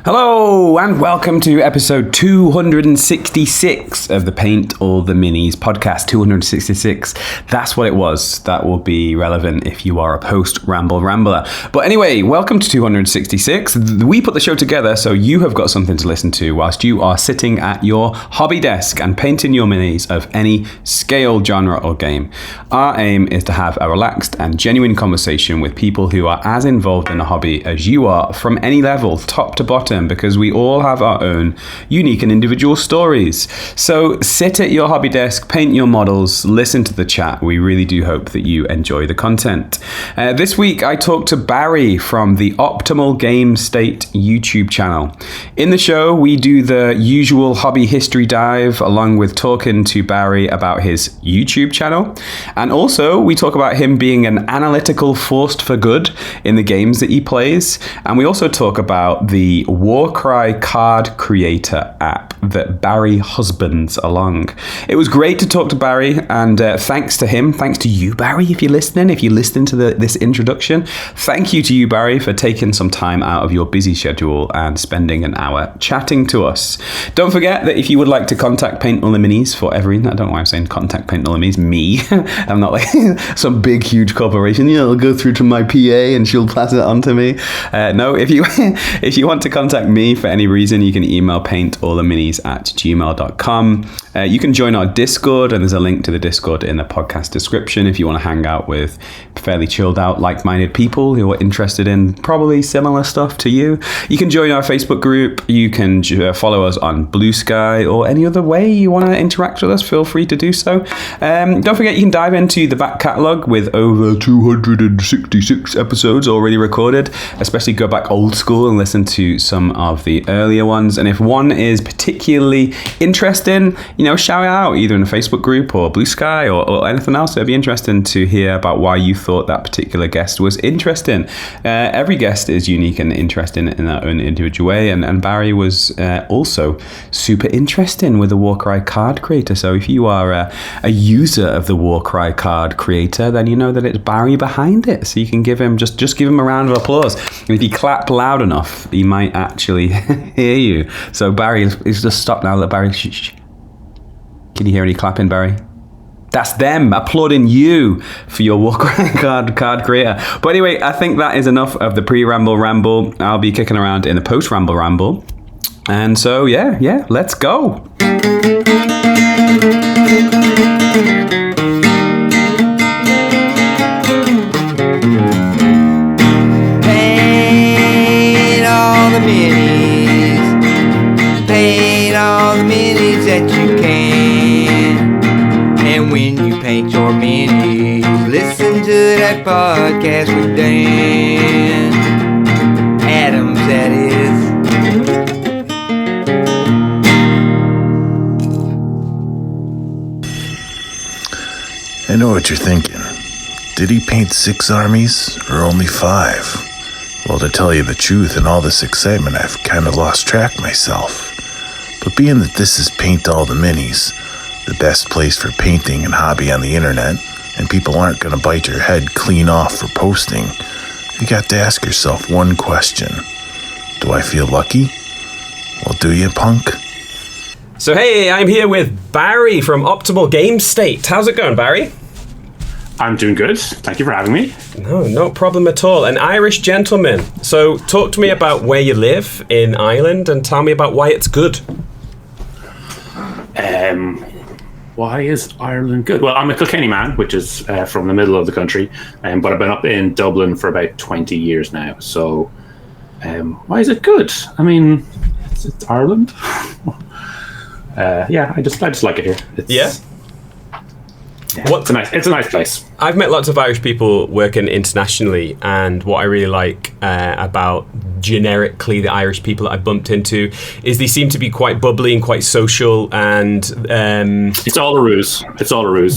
Hello and welcome to episode 266 of the Paint All the Minis podcast. 266, that's what it was. That will be relevant if you are a post-Ramble Rambler. But anyway, welcome to 266. We put the show together so you have got something to listen to whilst you are sitting at your hobby desk and painting your minis of any scale, genre or game. Our aim is to have a relaxed and genuine conversation with people who are as involved in the hobby as you are from any level, top to bottom, because we all have our own unique and individual stories. So sit at your hobby desk, paint your models, listen to the chat. We really do hope that you enjoy the content. This week I talked to Barry from the Optimal Game State YouTube channel. In the show we do the usual hobby history dive along with talking to Barry about his YouTube channel, and also we talk about him being an analytical force for good in the games that he plays, and we also talk about the Warcry Card Creator app that Barry husbands along. It was great to talk to Barry, and thanks to him, thanks to you, Barry, if you're listening to this introduction. Thank you to you, Barry, for taking some time out of your busy schedule and spending an hour chatting to us. Don't forget that if you would like to contact Paint All the Minis for every, I don't know why I'm saying contact Paint All the Minis, me. I'm not like some big, huge corporation. I'll go through to my PA and she'll pass it on to me. No, if you want to contact me for any reason, you can email paintalltheminis@gmail.com. You can join our Discord, and there's a link to the Discord in the podcast description if you want to hang out with fairly chilled out, like-minded people who are interested in probably similar stuff to you. You can join our Facebook group. You can follow us on Blue Sky, or any other way you want to interact with us, feel free to do so. Don't forget you can dive into the back catalogue with over 266 episodes already recorded, especially go back old school and listen to some of the earlier ones. And if one is particularly interesting, shout it out either in a Facebook group or Blue Sky or anything else. It'd be interesting to hear about why you thought that particular guest was interesting. Every guest is unique and interesting in their own individual way, and Barry was also super interesting with the Warcry Card Creator. So if you are a user of the Warcry Card Creator, then you know that it's Barry behind it. So you can give him just give him a round of applause. And if you clap loud enough, he might actually hear you. So Barry, let's just stop now. Let Barry. Shh. Can you hear any clapping, Barry? That's them applauding you for your Warcry Card Creator. But anyway, I think that is enough of the pre-Ramble Ramble. I'll be kicking around in the post-Ramble Ramble. And so, yeah, let's go. Paint all the minis. Paint all the minis that you can. And when you paint your minis, listen to that podcast with Dan Adams, that is. I know what you're thinking. Did he paint 6 armies or only 5? Well, to tell you the truth, in all this excitement, I've kind of lost track myself. But being that this is Paint All the Minis, the best place for painting and hobby on the internet, and people aren't going to bite your head clean off for posting, you got to ask yourself one question. Do I feel lucky? Well, do you, punk? So hey, I'm here with Barry from Optimal Game State. How's it going, Barry? I'm doing good. Thank you for having me. No problem at all. An Irish gentleman. So talk to me about where you live in Ireland and tell me about why it's good. Why is Ireland good? Well, I'm a Kilkenny man, which is from the middle of the country, but I've been up in Dublin for about 20 years now. So why is it good? I mean, it's Ireland. I just like it here. It's a nice place. I've met lots of Irish people working internationally, and what I really like about generically the Irish people that I bumped into is they seem to be quite bubbly and quite social, and it's all a ruse.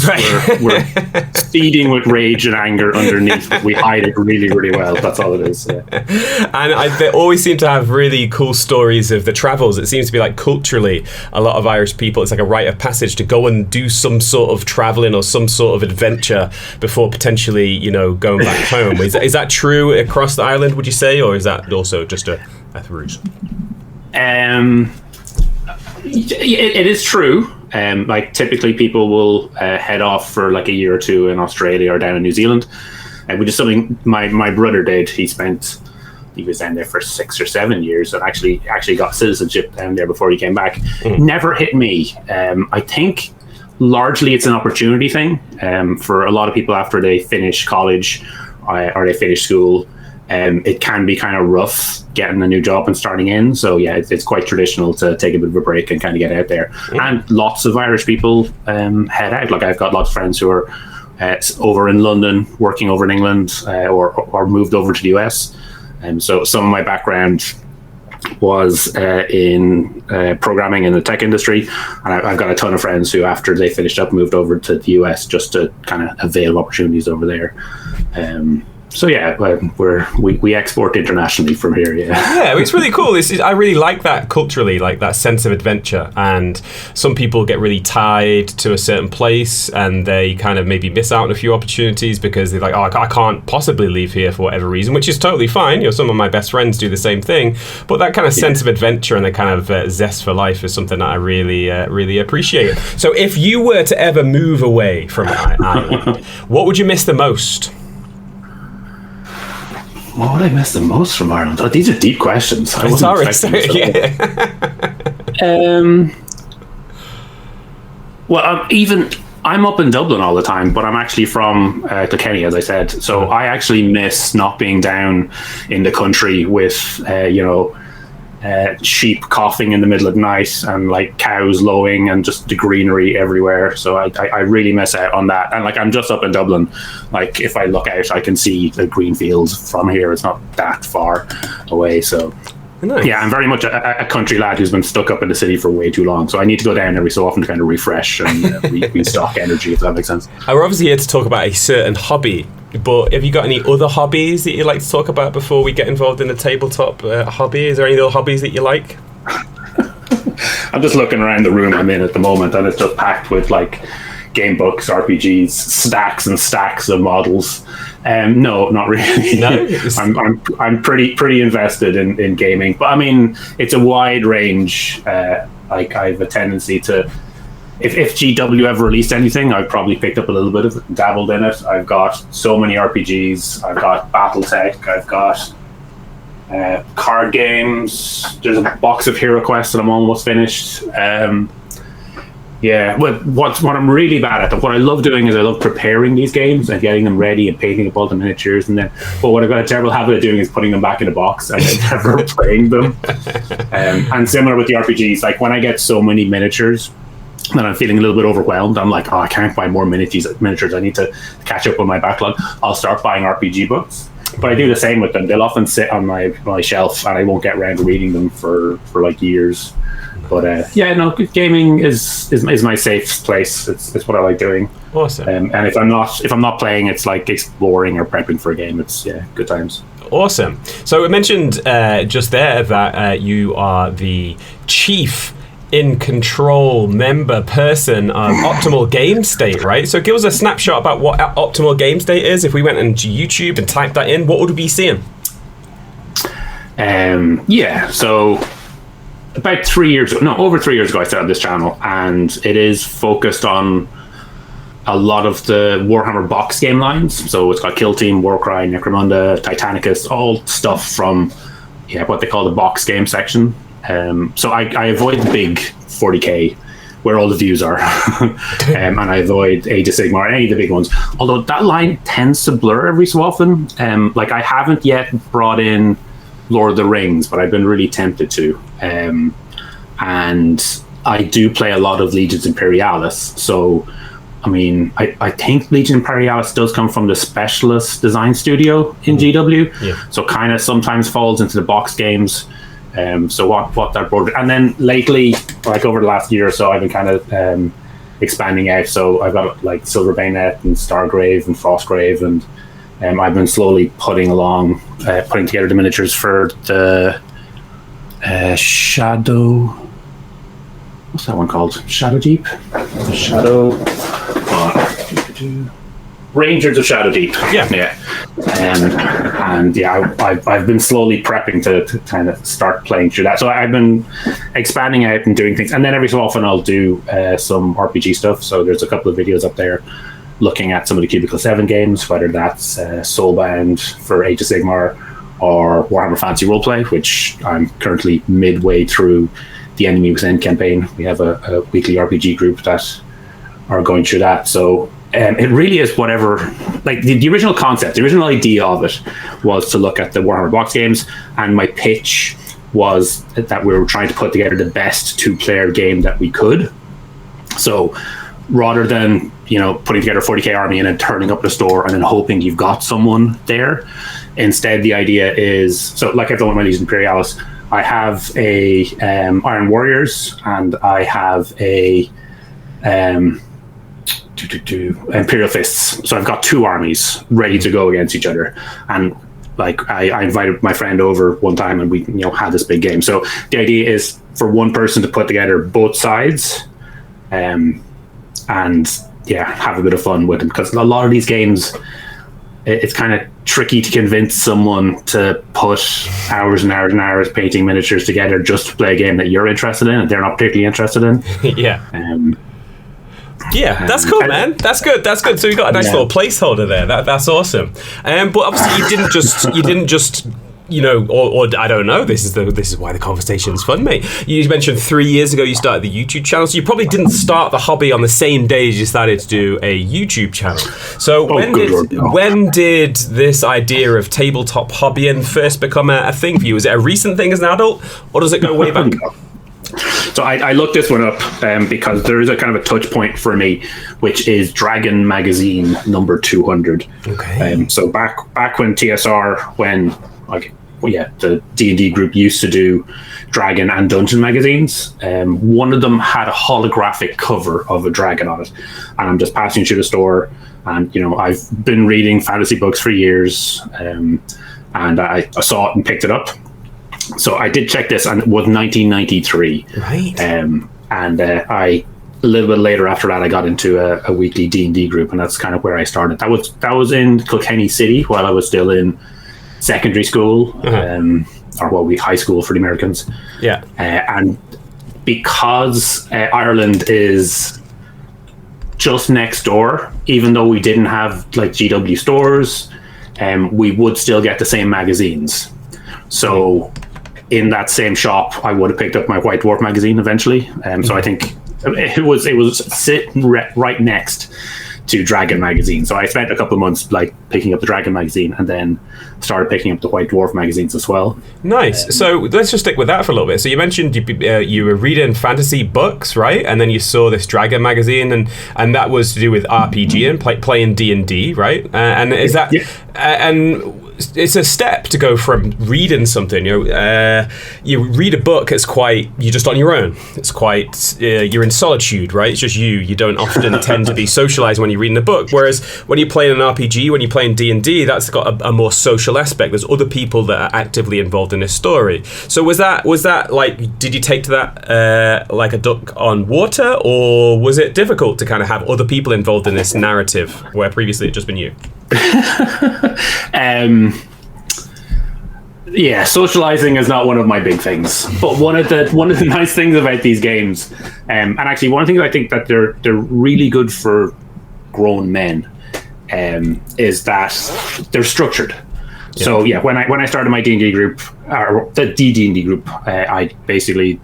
Right. We're speeding with rage and anger underneath, but we hide it really, really well. That's all it is. Yeah. And they always seem to have really cool stories of the travels. It seems to be like culturally, a lot of Irish people, it's like a rite of passage to go and do some sort of traveling or some sort of adventure before potentially, going back home. Is that true across the island, would you say, or is that also just a Ruse? It is true. Like typically people will head off for like a year or two in Australia or down in New Zealand, which is something my brother did. He was down there for 6 or 7 years and actually got citizenship down there before he came back. Never hit me. I think largely it's an opportunity thing for a lot of people after they finish college or they finish school. It can be kind of rough getting a new job and starting in. So yeah, it's quite traditional to take a bit of a break and kind of get out there. And lots of Irish people head out. Like I've got lots of friends who are over in London, working over in England, or moved over to the US. So some of my background was in programming in the tech industry, and I've got a ton of friends who, after they finished up, moved over to the US just to kind of avail opportunities over there. So yeah, we export internationally from here. Yeah, it's really cool. I really like that culturally, like that sense of adventure. And some people get really tied to a certain place, and they kind of maybe miss out on a few opportunities because they're like, oh, I can't possibly leave here for whatever reason, which is totally fine. Some of my best friends do the same thing. But that kind of sense of adventure and the kind of zest for life is something that I really appreciate. So if you were to ever move away from Ireland, what would you miss the most? What would I miss the most from Ireland? Oh, these are deep questions. Sorry. Yeah. Well, I'm up in Dublin all the time, but I'm actually from Kilkenny, as I said. So I actually miss not being down in the country with, sheep coughing in the middle of the night and like cows lowing and just the greenery everywhere. So I really miss out on that. And like I'm just up in Dublin. Like if I look out, I can see the green fields from here. It's not that far away. So nice. Yeah, I'm very much a country lad who's been stuck up in the city for way too long. So I need to go down every so often to kind of refresh and restock energy, if that makes sense. We're obviously here to talk about a certain hobby. But have you got any other hobbies that you'd like to talk about before we get involved in the tabletop hobby? Is there any other hobbies that you like? I'm just looking around the room I'm in at the moment, and it's just packed with like game books, RPGs, stacks and stacks of models. No, not really. No, I'm pretty invested in gaming, but I mean it's a wide range. Like I have a tendency to. If GW ever released anything, I've probably picked up a little bit of it and dabbled in it. I've got so many RPGs. I've got BattleTech. I've got card games. There's a box of HeroQuest that I'm almost finished. Yeah, what I'm really bad at, what I love doing is I love preparing these games and getting them ready and painting up all the miniatures, but what I've got a terrible habit of doing is putting them back in a box and then never playing them. And similar with the RPGs, like when I get so many miniatures, then I'm feeling a little bit overwhelmed. I'm like, I can't buy more miniatures. I need to catch up on my backlog. I'll start buying RPG books, but I do the same with them. They'll often sit on my shelf, and I won't get around to reading them for like years. But gaming is my safe place. It's what I like doing. Awesome. And if I'm not playing, it's like exploring or prepping for a game. It's good times. Awesome. So we mentioned just there that you are the chief in control member person of Optimal Game State, right? So give us a snapshot about what Optimal Game State is. If we went into YouTube and typed that in, what would we be seeing? So about over 3 years ago, I started this channel, and it is focused on a lot of the Warhammer box game lines. So it's got Kill Team, Warcry, Necromunda, Titanicus, all stuff from what they call the box game section. So I avoid the big 40k where all the views are, and I avoid Age of Sigmar, any of the big ones. Although that line tends to blur every so often. Like I haven't yet brought in Lord of the Rings, but I've been really tempted to. And I do play a lot of Legions Imperialis. So, I mean, I think Legion Imperialis does come from the Specialist Design Studio in GW. Yeah. So kind of sometimes falls into the box games. So what that brought, and then lately, like over the last year or so, I've been kind of expanding out. So I've got like Silver Bayonet and Stargrave and Frostgrave, and I've been slowly putting together the miniatures for the Shadow. What's that one called? Shadow Jeep. The Shadow. Rangers of Shadow Deep. Yeah. And yeah, I've been slowly prepping to kind of start playing through that. So I've been expanding out and doing things, and then every so often I'll do some RPG stuff. So there's a couple of videos up there looking at some of the Cubicle 7 games, whether that's Soulbound for Age of Sigmar or Warhammer Fantasy Roleplay, which I'm currently midway through the Enemy Within campaign. We have a weekly RPG group that are going through that. So it really is whatever, like the original concept, the original idea of it was to look at the Warhammer box games, and my pitch was that we were trying to put together the best 2-player game that we could. So rather than, putting together a 40k army and then turning up the store and then hoping you've got someone there, instead the idea is, so like I've done with my Legion Imperialis, I have a Iron Warriors, and I have a Imperial Fists. So I've got 2 armies ready to go against each other. And like I invited my friend over one time, and we had this big game. So the idea is for one person to put together both sides, and have a bit of fun with them, because a lot of these games, it's kind of tricky to convince someone to put hours and hours and hours painting miniatures together just to play a game that you're interested in and they're not particularly interested in. Yeah. Yeah, that's cool, man. That's good. So you got a nice little placeholder there. That's awesome. But obviously you didn't just or I don't know. This is why the conversation's fun, mate. You mentioned 3 years ago you started the YouTube channel, so you probably didn't start the hobby on the same day as you started to do a YouTube channel. So when did this idea of tabletop hobbying first become a thing for you? Is it a recent thing as an adult, or does it go way back? So I looked this one up because there is a kind of a touch point for me, which is Dragon Magazine number 200. Okay. So back when TSR, the D&D group used to do Dragon and Dungeon magazines, one of them had a holographic cover of a dragon on it, and I'm just passing through the store, and I've been reading fantasy books for years, and I saw it and picked it up. So I did check this, and it was 1993. Right. I a little bit later after that, I got into a weekly D&D group, and that's kind of where I started. That was in Kilkenny City while I was still in secondary school, high school for the Americans. Yeah. And because Ireland is just next door, even though we didn't have like GW stores, we would still get the same magazines. So in that same shop, I would have picked up my White Dwarf magazine eventually. So I think it was sitting right next to Dragon magazine. So I spent a couple of months like picking up the Dragon magazine, and then started picking up the White Dwarf magazines as well. Nice. So let's just stick with that for a little bit. So you mentioned you were reading fantasy books, right? And then you saw this Dragon magazine, and that was to do with RPG and playing D&D, right? And is that and it's a step to go from reading something. You read a book. You're just on your own. It's quite you're in solitude, right? It's just you. You don't often tend to be socialized when you're reading a book. Whereas when you're playing an RPG, when you're playing D&D, that's got a more social aspect. There's other people that are actively involved in this story. So was that like, did you take to that like a duck on water, or was it difficult to kind of have other people involved in this narrative where previously it just been you? Socializing is not one of my big things, but one of the nice things about these games, and actually one of the things I think that they're really good for grown men, is that they're structured. Yeah. So when I started my D&D group, or the D&D group, I basically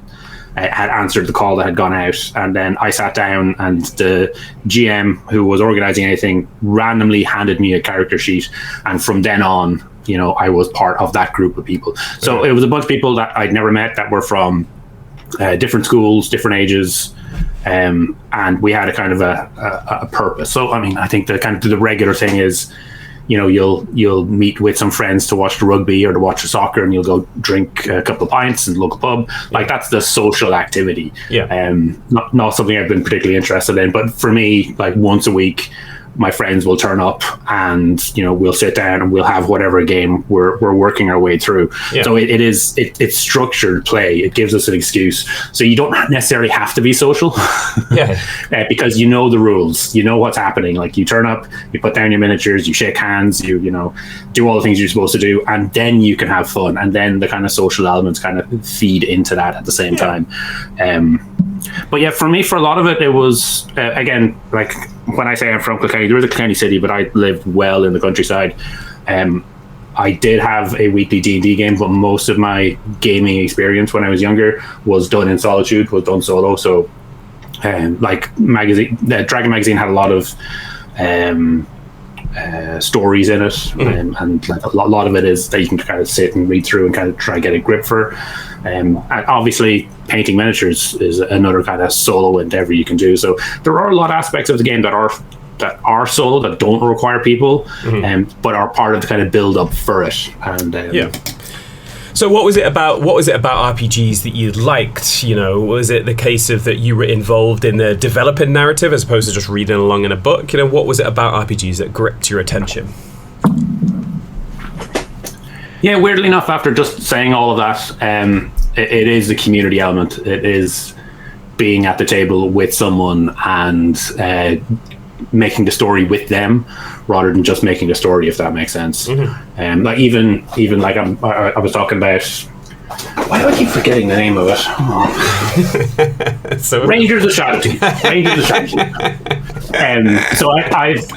had answered the call that had gone out, and then I sat down, and the GM who was organizing anything randomly handed me a character sheet, and from then on, I was part of that group of people. So it was a bunch of people that I'd never met that were from different schools, different ages, and we had a kind of a purpose. So I mean, I think the regular thing is, you'll meet with some friends to watch the rugby or to watch the soccer, and you'll go drink a couple of pints in the local pub. Like, that's the social activity. Yeah. Not something I've been particularly interested in, but for me, like once a week, my friends will turn up, and we'll sit down and we'll have whatever game we're working our way through. Yeah. So it's structured play. It gives us an excuse. So you don't necessarily have to be social, Yeah. because you know the rules. You know what's happening. Like, you turn up, you put down your miniatures, you shake hands, you do all the things you're supposed to do, and then you can have fun. And then the kind of social elements kind of feed into that at the same time. But yeah, for me, for a lot of it, it was again, like, when I say I'm from Kilkenny, there is a Kilkenny city, but I lived well in the countryside. I did have a weekly D&D game, but most of my gaming experience when I was younger was done in solitude, was done solo. So, like, Dragon Magazine had a lot of stories in it, and like a lot of it is that you can kind of sit and read through and kind of try and get a grip for. And obviously, painting miniatures is another kind of solo endeavor you can do. So there are a lot of aspects of the game that are solo, that don't require people, but are part of the kind of build up for it. And So what was it about RPGs that you liked? Was it the case of that you were involved in the developing narrative as opposed to just reading along in a book? What was it about RPGs that gripped your attention? Yeah, weirdly enough, after just saying all of that, it is the community element. It is being at the table with someone and making the story with them, rather than just making the story, if that makes sense. Like even like I was talking about. Why do I keep forgetting the name of it? So Rangers of Strategy. So I've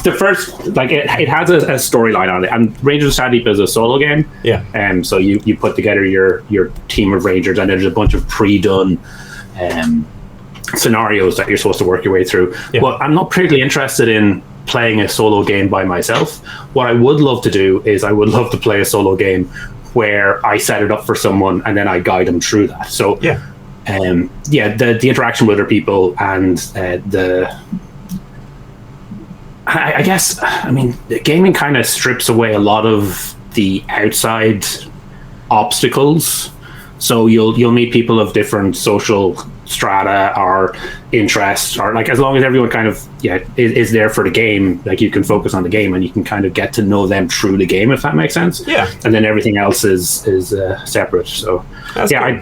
the first, like, it has a storyline on it, and Rangers of Strategy is a solo game. Yeah. So you put together your team of Rangers, and there's a bunch of pre-done scenarios that you're supposed to work your way through. Yeah. Well, I'm not particularly interested in playing a solo game by myself. What I would love to do is I would love to play a solo game where I set it up for someone and then I guide them through that. So yeah. The interaction with other people and I guess, gaming kind of strips away a lot of the outside obstacles. So you'll meet people of different social strata or interests, or, like, as long as everyone kind of is there for the game, like, you can focus on the game and you can kind of get to know them through the game, if that makes sense. Yeah. And then everything else is separate. So That's cool.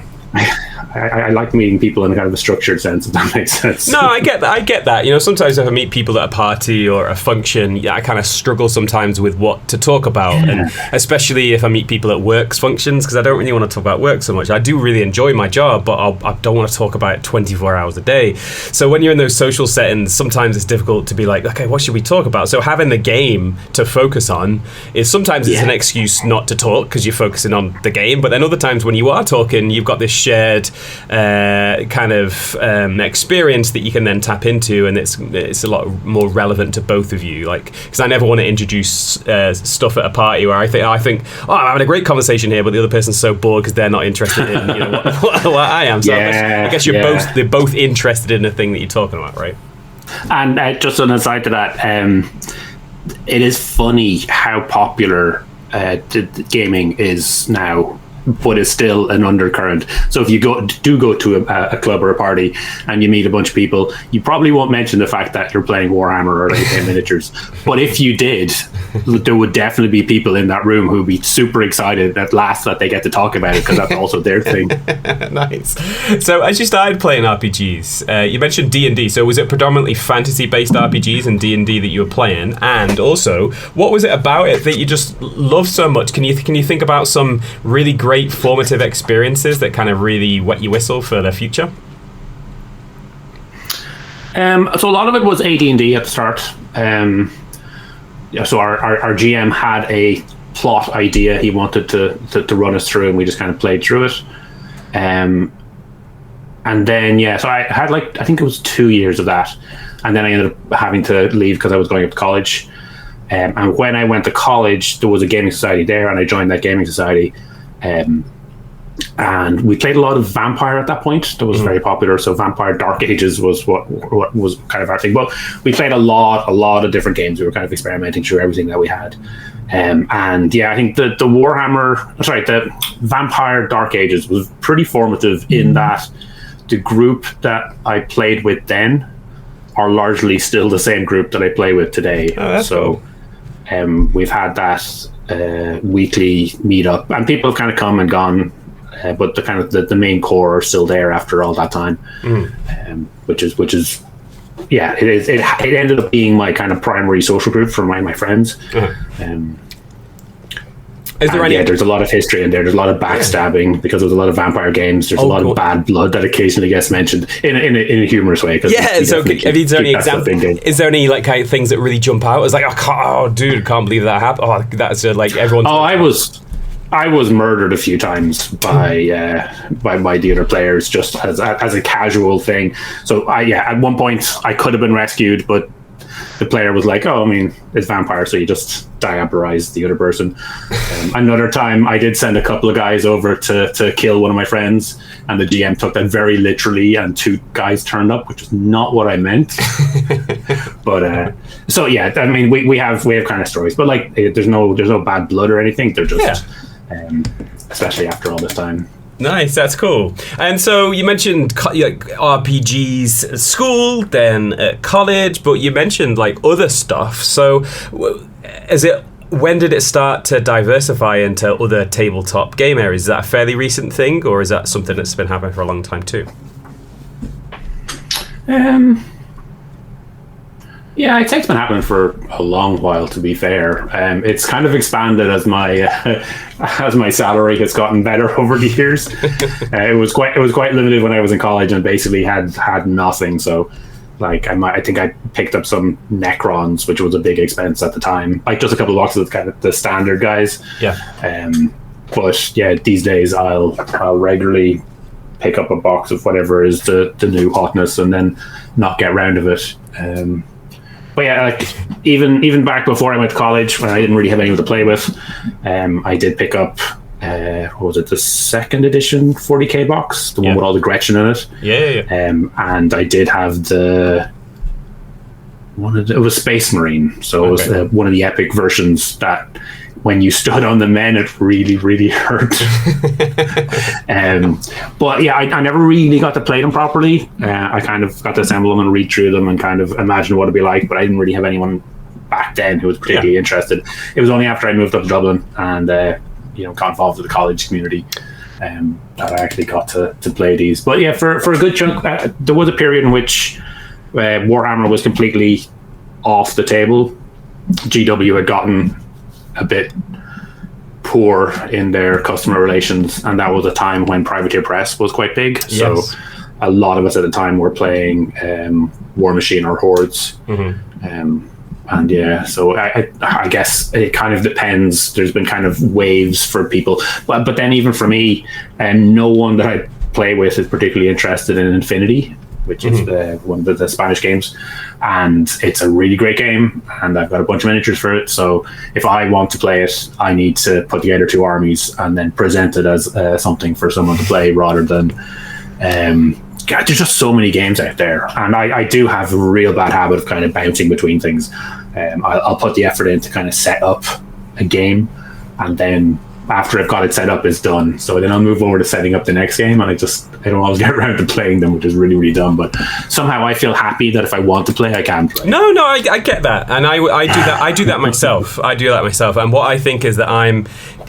I like meeting people in a kind of a structured sense, if that makes sense. No, I get that. Sometimes if I meet people at a party or a function, I kind of struggle sometimes with what to talk about, and especially if I meet people at works functions, because I don't really want to talk about work so much. I do really enjoy my job, but I don't want to talk about it 24 hours a day. So when you're in those social settings, sometimes it's difficult to be like, okay, what should we talk about? So having the game to focus on is sometimes it's an excuse not to talk because you're focusing on the game, but then other times when you are talking, you've got this shared kind of experience that you can then tap into, and it's a lot more relevant to both of you. Like, because I never want to introduce stuff at a party where I think I'm having a great conversation here, but the other person's so bored because they're not interested in what I am. So I guess they're both interested in the thing that you're talking about, right? And just an aside to that, it is funny how popular gaming is now, but it's still an undercurrent. So if you go to a club or a party and you meet a bunch of people, you probably won't mention the fact that you're playing Warhammer or like miniatures. But if you did, there would definitely be people in that room who'd be super excited at last that they get to talk about it, because that's also their thing. Nice. So as you started playing RPGs, you mentioned D&D. So was it predominantly fantasy-based RPGs and D&D that you were playing? And also, what was it about it that you just loved so much? Can you think about some really great formative experiences that kind of really wet your whistle for the future? So a lot of it was AD&D at the start. So our GM had a plot idea he wanted to run us through, and we just kind of played through it. And then so I had, like, I think it was 2 years of that, and then I ended up having to leave because I was going up to college. And when I went to college, there was a gaming society there, and I joined that gaming society. And we played a lot of Vampire at that point. That was very popular. So Vampire Dark Ages was what was kind of our thing. But we played a lot of different games. We were kind of experimenting through everything that we had. I think the Vampire Dark Ages was pretty formative in that the group that I played with then are largely still the same group that I play with today. Oh, that's so we've had that weekly meetup, and people have kind of come and gone, but the main core are still there after all that time. Which is yeah, it ended up being my kind of primary social group for my friends. Is there any? Yeah, there's a lot of history in there. There's a lot of backstabbing because there's a lot of vampire games. There's a lot of bad blood that occasionally gets mentioned in a humorous way. Yeah. So, is there any examples? Is there any like kind of things that really jump out? It's like, dude, can't believe that happened. Oh, that's like everyone. Oh, I was murdered a few times by the other players just as a casual thing. So at one point I could have been rescued, but the player was like, "Oh, I mean, it's vampire, so you just diabolize the other person." Another time, I did send a couple of guys over to kill one of my friends, and the GM took that very literally, and 2 guys turned up, which is not what I meant. But so yeah, I mean, we have kind of stories, but like, there's no bad blood or anything. They're just, especially after all this time. Nice, that's cool. And so you mentioned RPGs at school, then at college, but you mentioned like other stuff. So when did it start to diversify into other tabletop game areas? Is that a fairly recent thing, or is that something that's been happening for a long time too? Yeah, I'd say it's been happening for a long while, to be fair. It's kind of expanded as my salary has gotten better over the years. It was quite limited when I was in college and basically had nothing. So, like, I think I picked up some Necrons, which was a big expense at the time. Like, just a couple of boxes of kind of the standard guys. Yeah. But yeah, these days I'll regularly pick up a box of whatever is the new hotness and then not get round of it. But yeah, like even back before I went to college, when I didn't really have anyone to play with, I did pick up what was it, the 2nd edition 40k box, the one with all the Gretchen in it. Yeah. And I did have it was Space Marine, so it was one of the epic versions that when you stood on the men, it really, really hurt. But yeah, I never really got to play them properly. I kind of got to assemble them and read through them and kind of imagine what it'd be like, but I didn't really have anyone back then who was particularly interested. It was only after I moved up to Dublin and got involved with the college community that I actually got to play these. But yeah, for a good chunk, there was a period in which Warhammer was completely off the table. GW had gotten a bit poor in their customer relations, and that was a time when Privateer Press was quite big. Yes. So a lot of us at the time were playing War Machine or Hordes. And yeah, so I guess it kind of depends. There's been kind of waves for people, but then even for me, no one that I play with is particularly interested in Infinity, which is one of the Spanish games, and it's a really great game, and I've got a bunch of miniatures for it. So if I want to play it, I need to put together 2 armies and then present it as something for someone to play, rather than God, there's just so many games out there, and I do have a real bad habit of kind of bouncing between things. I'll put the effort in to kind of set up a game, and then after I've got it set up, it's done. So then I'll move over to setting up the next game, and I don't always get around to playing them, which is really, really dumb. But somehow I feel happy that if I want to play, I can play. No, I get that, and I do that. I do that myself. And what I think is that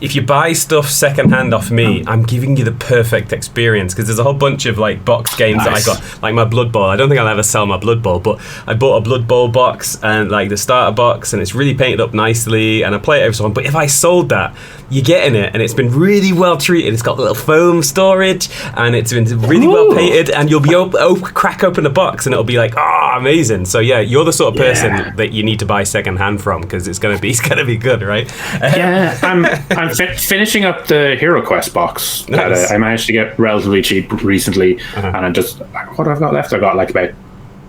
if you buy stuff secondhand off me, I'm giving you the perfect experience, because there's a whole bunch of like box games that I got, like my Blood Bowl. I don't think I'll ever sell my Blood Bowl, but I bought a Blood Bowl box and like the starter box, and it's really painted up nicely, and I play it every so often. But if I sold that, you're getting it, and it's been really well treated. It's got little foam storage, and it's been really well painted, and you'll be crack open the box, and it'll be like, amazing. So yeah, you're the sort of person that you need to buy secondhand from, because it's gonna be good, right? Yeah, I'm finishing up the Hero Quest box that I managed to get relatively cheap recently, and I just, what I've got left, I've got like about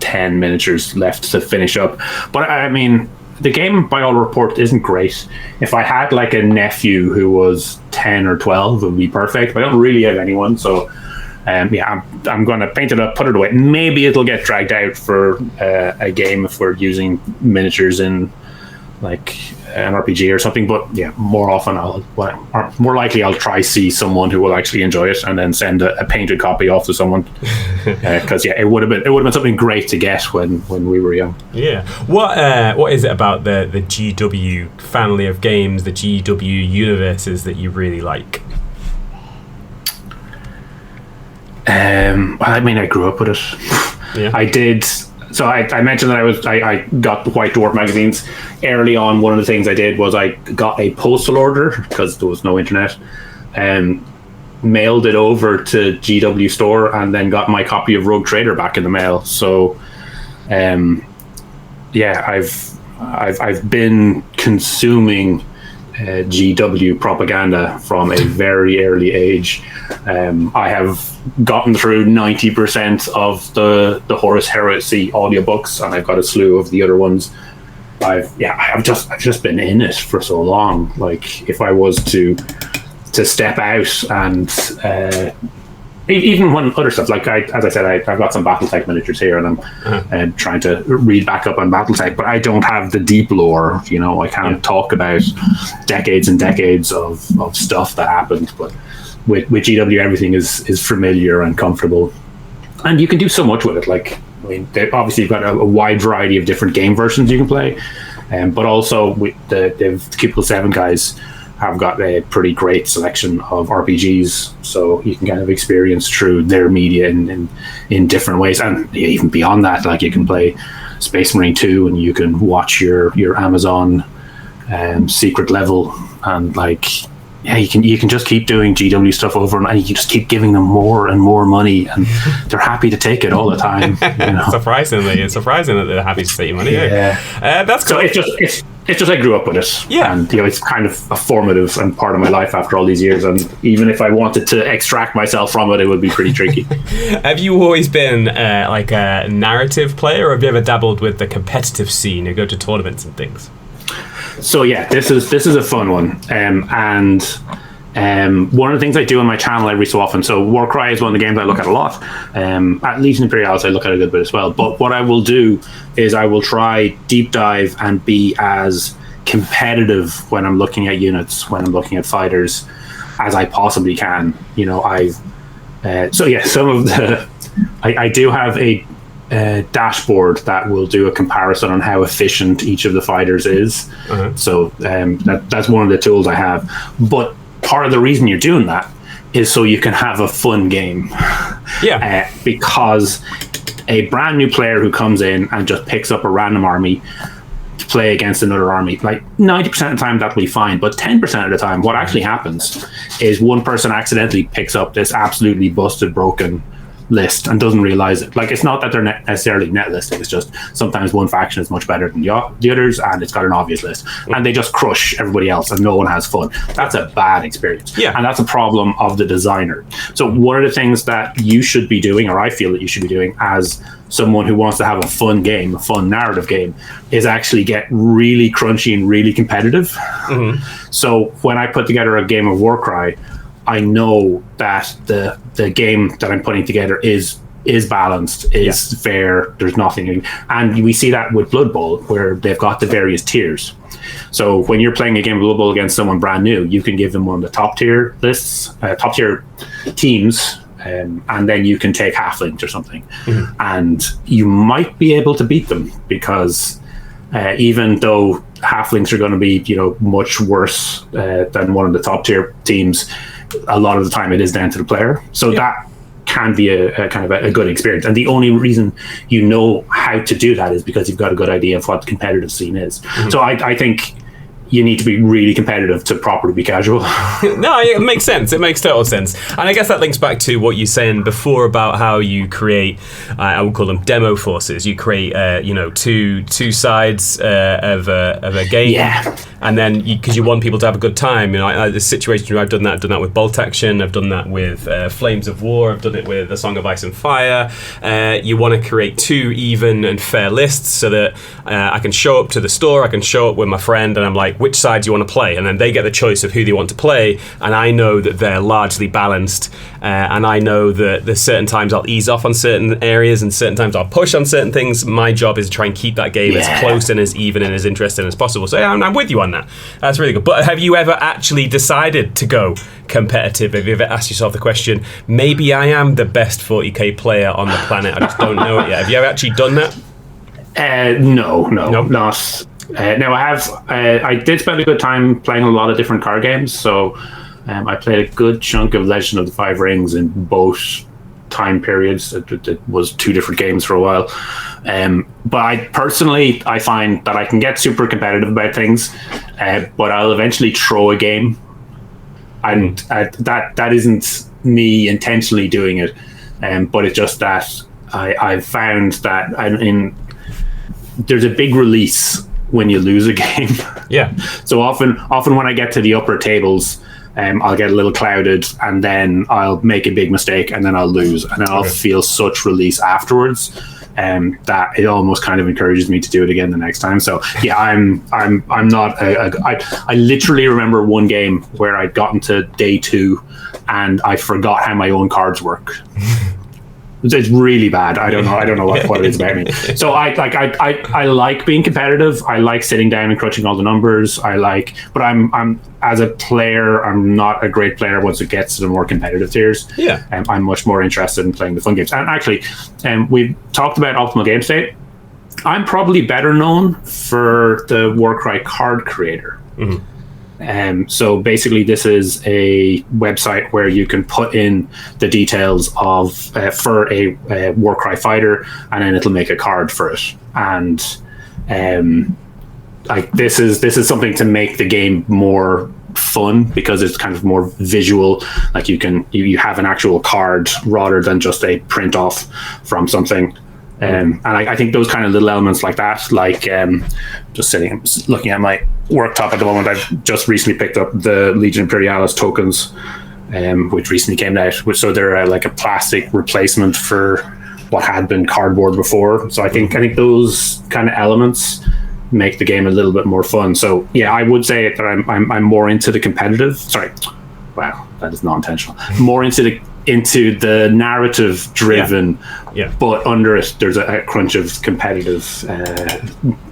10 miniatures left to finish up. But I mean, the game, by all reports, isn't great. If I had like a nephew who was 10 or 12, it would be perfect. But I don't really have anyone, so I'm going to paint it up, put it away. Maybe it'll get dragged out for a game if we're using miniatures in like an RPG or something. But yeah, more often more likely I'll try see someone who will actually enjoy it and then send a painted copy off to someone, because it would have been something great to get when we were young. Yeah. What is it about the GW family of games, the GW universes that you really like? I mean, I grew up with it. Yeah. I did. So I mentioned that I got the White Dwarf magazines early on. One of the things I did was I got a postal order because there was no internet, and mailed it over to GW Store, and then got my copy of Rogue Trader back in the mail. So, I've been consuming GW propaganda from a very early age. I have gotten through 90% of the Horus Heresy audiobooks, and I've got a slew of the other ones. I've just been in it for so long. Like, if I was to step out and even when other stuff, like as I said, I've got some BattleTech miniatures here, and I'm trying to read back up on BattleTech, but I don't have the deep lore. I can't talk about decades and decades of stuff that happened. But with GW, everything is familiar and comfortable, and you can do so much with it. Like, I mean, obviously you've got a wide variety of different game versions you can play, but also with the Cubicle 7 guys have got a pretty great selection of RPGs, so you can kind of experience through their media in different ways. And even beyond that, like, you can play Space Marine 2, and you can watch your Amazon secret level, and like, yeah, you can just keep doing GW stuff over, and you can just keep giving them more and more money, and they're happy to take it all the time. It's surprising that they're happy to take your money. Yeah. That's cool. So it's just I grew up with it. Yeah. And it's kind of a formative and part of my life after all these years. And even if I wanted to extract myself from it, it would be pretty tricky. Have you always been like a narrative player, or have you ever dabbled with the competitive scene? You go to tournaments and things. So yeah, this is a fun one. One of the things I do on my channel every so often, so Warcry is one of the games I look at a lot. At Legion Imperialis I look at a good bit as well. But what I will do is I will try deep dive and be as competitive when I'm looking at units, when I'm looking at fighters, as I possibly can. Some of the I do have a dashboard that will do a comparison on how efficient each of the fighters is. So that's one of the tools I have. But part of the reason you're doing that is so you can have a fun game. Yeah. Because a brand new player who comes in and just picks up a random army to play against another army, like 90% of the time that will be fine, but 10% of the time what actually happens is one person accidentally picks up this absolutely busted, broken list and doesn't realize it. Like, it's not that they're necessarily net listing, it's just sometimes one faction is much better than the others, and it's got an obvious list, and they just crush everybody else and no one has fun. That's a bad experience. Yeah. And that's a problem of the designer. So one of the things that you should be doing, or I feel that you should be doing as someone who wants to have a fun game, a fun narrative game, is actually get really crunchy and really competitive. So when I put together a game of Warcry, I know that the game that I'm putting together is balanced, is fair, there's nothing. And we see that with Blood Bowl, where they've got the various tiers. So when you're playing a game of Blood Bowl against someone brand new, you can give them one of the top tier lists, top tier teams, and then you can take halflings or something. And you might be able to beat them, because even though halflings are going to be, much worse than one of the top tier teams, a lot of the time it is down to the player. So that can be a kind of a good experience. And the only reason you know how to do that is because you've got a good idea of what the competitive scene is. So I think you need to be really competitive to properly be casual. No, it makes sense. It makes total sense. And I guess that links back to what you were saying before about how you create, I would call them demo forces. You create, two sides of a game. Yeah. And then, because you want people to have a good time, the situation I've done that with Bolt Action, I've done that with Flames of War, I've done it with A Song of Ice and Fire. You want to create two even and fair lists so that I can show up to the store, I can show up with my friend, and I'm like, which side do you want to play? And then they get the choice of who they want to play, and I know that they're largely balanced, and I know that there's certain times I'll ease off on certain areas and certain times I'll push on certain things. My job is to try and keep that game as close and as even and as interesting as possible. So yeah, I'm with you on that. That's really good. But have you ever actually decided to go competitive? Have you ever asked yourself the question, maybe I am the best 40k player on the planet, I just don't know it yet? Have you ever actually done that? No, not. No, I did spend a good time playing a lot of different card games. So I played a good chunk of Legend of the Five Rings in both time periods. It was 2 different games for a while. But I find that I can get super competitive about things, but I'll eventually throw a game, and that isn't me intentionally doing it, but it's just that I've found that there's a big release when you lose a game. Yeah. So often when I get to the upper tables, I'll get a little clouded, and then I'll make a big mistake, and then I'll lose, and then I'll feel such release afterwards, that it almost kind of encourages me to do it again the next time. So yeah, I'm not. I literally remember one game where I'd gotten to day 2, and I forgot how my own cards work. It's really bad. I don't know what it is about me. So I like being competitive. I like sitting down and crunching all the numbers. But I'm as a player, I'm not a great player once it gets to the more competitive tiers. Yeah. I'm much more interested in playing the fun games. And actually, we've talked about optimal game state. I'm probably better known for the Warcry Card Creator. Mm-hmm. So basically, this is a website where you can put in the details of for a Warcry fighter, and then it'll make a card for it. And this is something to make the game more fun, because it's kind of more visual. Like you have an actual card rather than just a print off from something. And I think those kind of little elements like that, just looking at my worktop at the moment, I've just recently picked up the Legion Imperialis tokens, which recently came out. So they're like a plastic replacement for what had been cardboard before. So I think those kind of elements make the game a little bit more fun. So yeah, I would say that I'm more into the competitive. Sorry, wow, that is not intentional. More into the narrative driven, but under it there's a crunch of competitive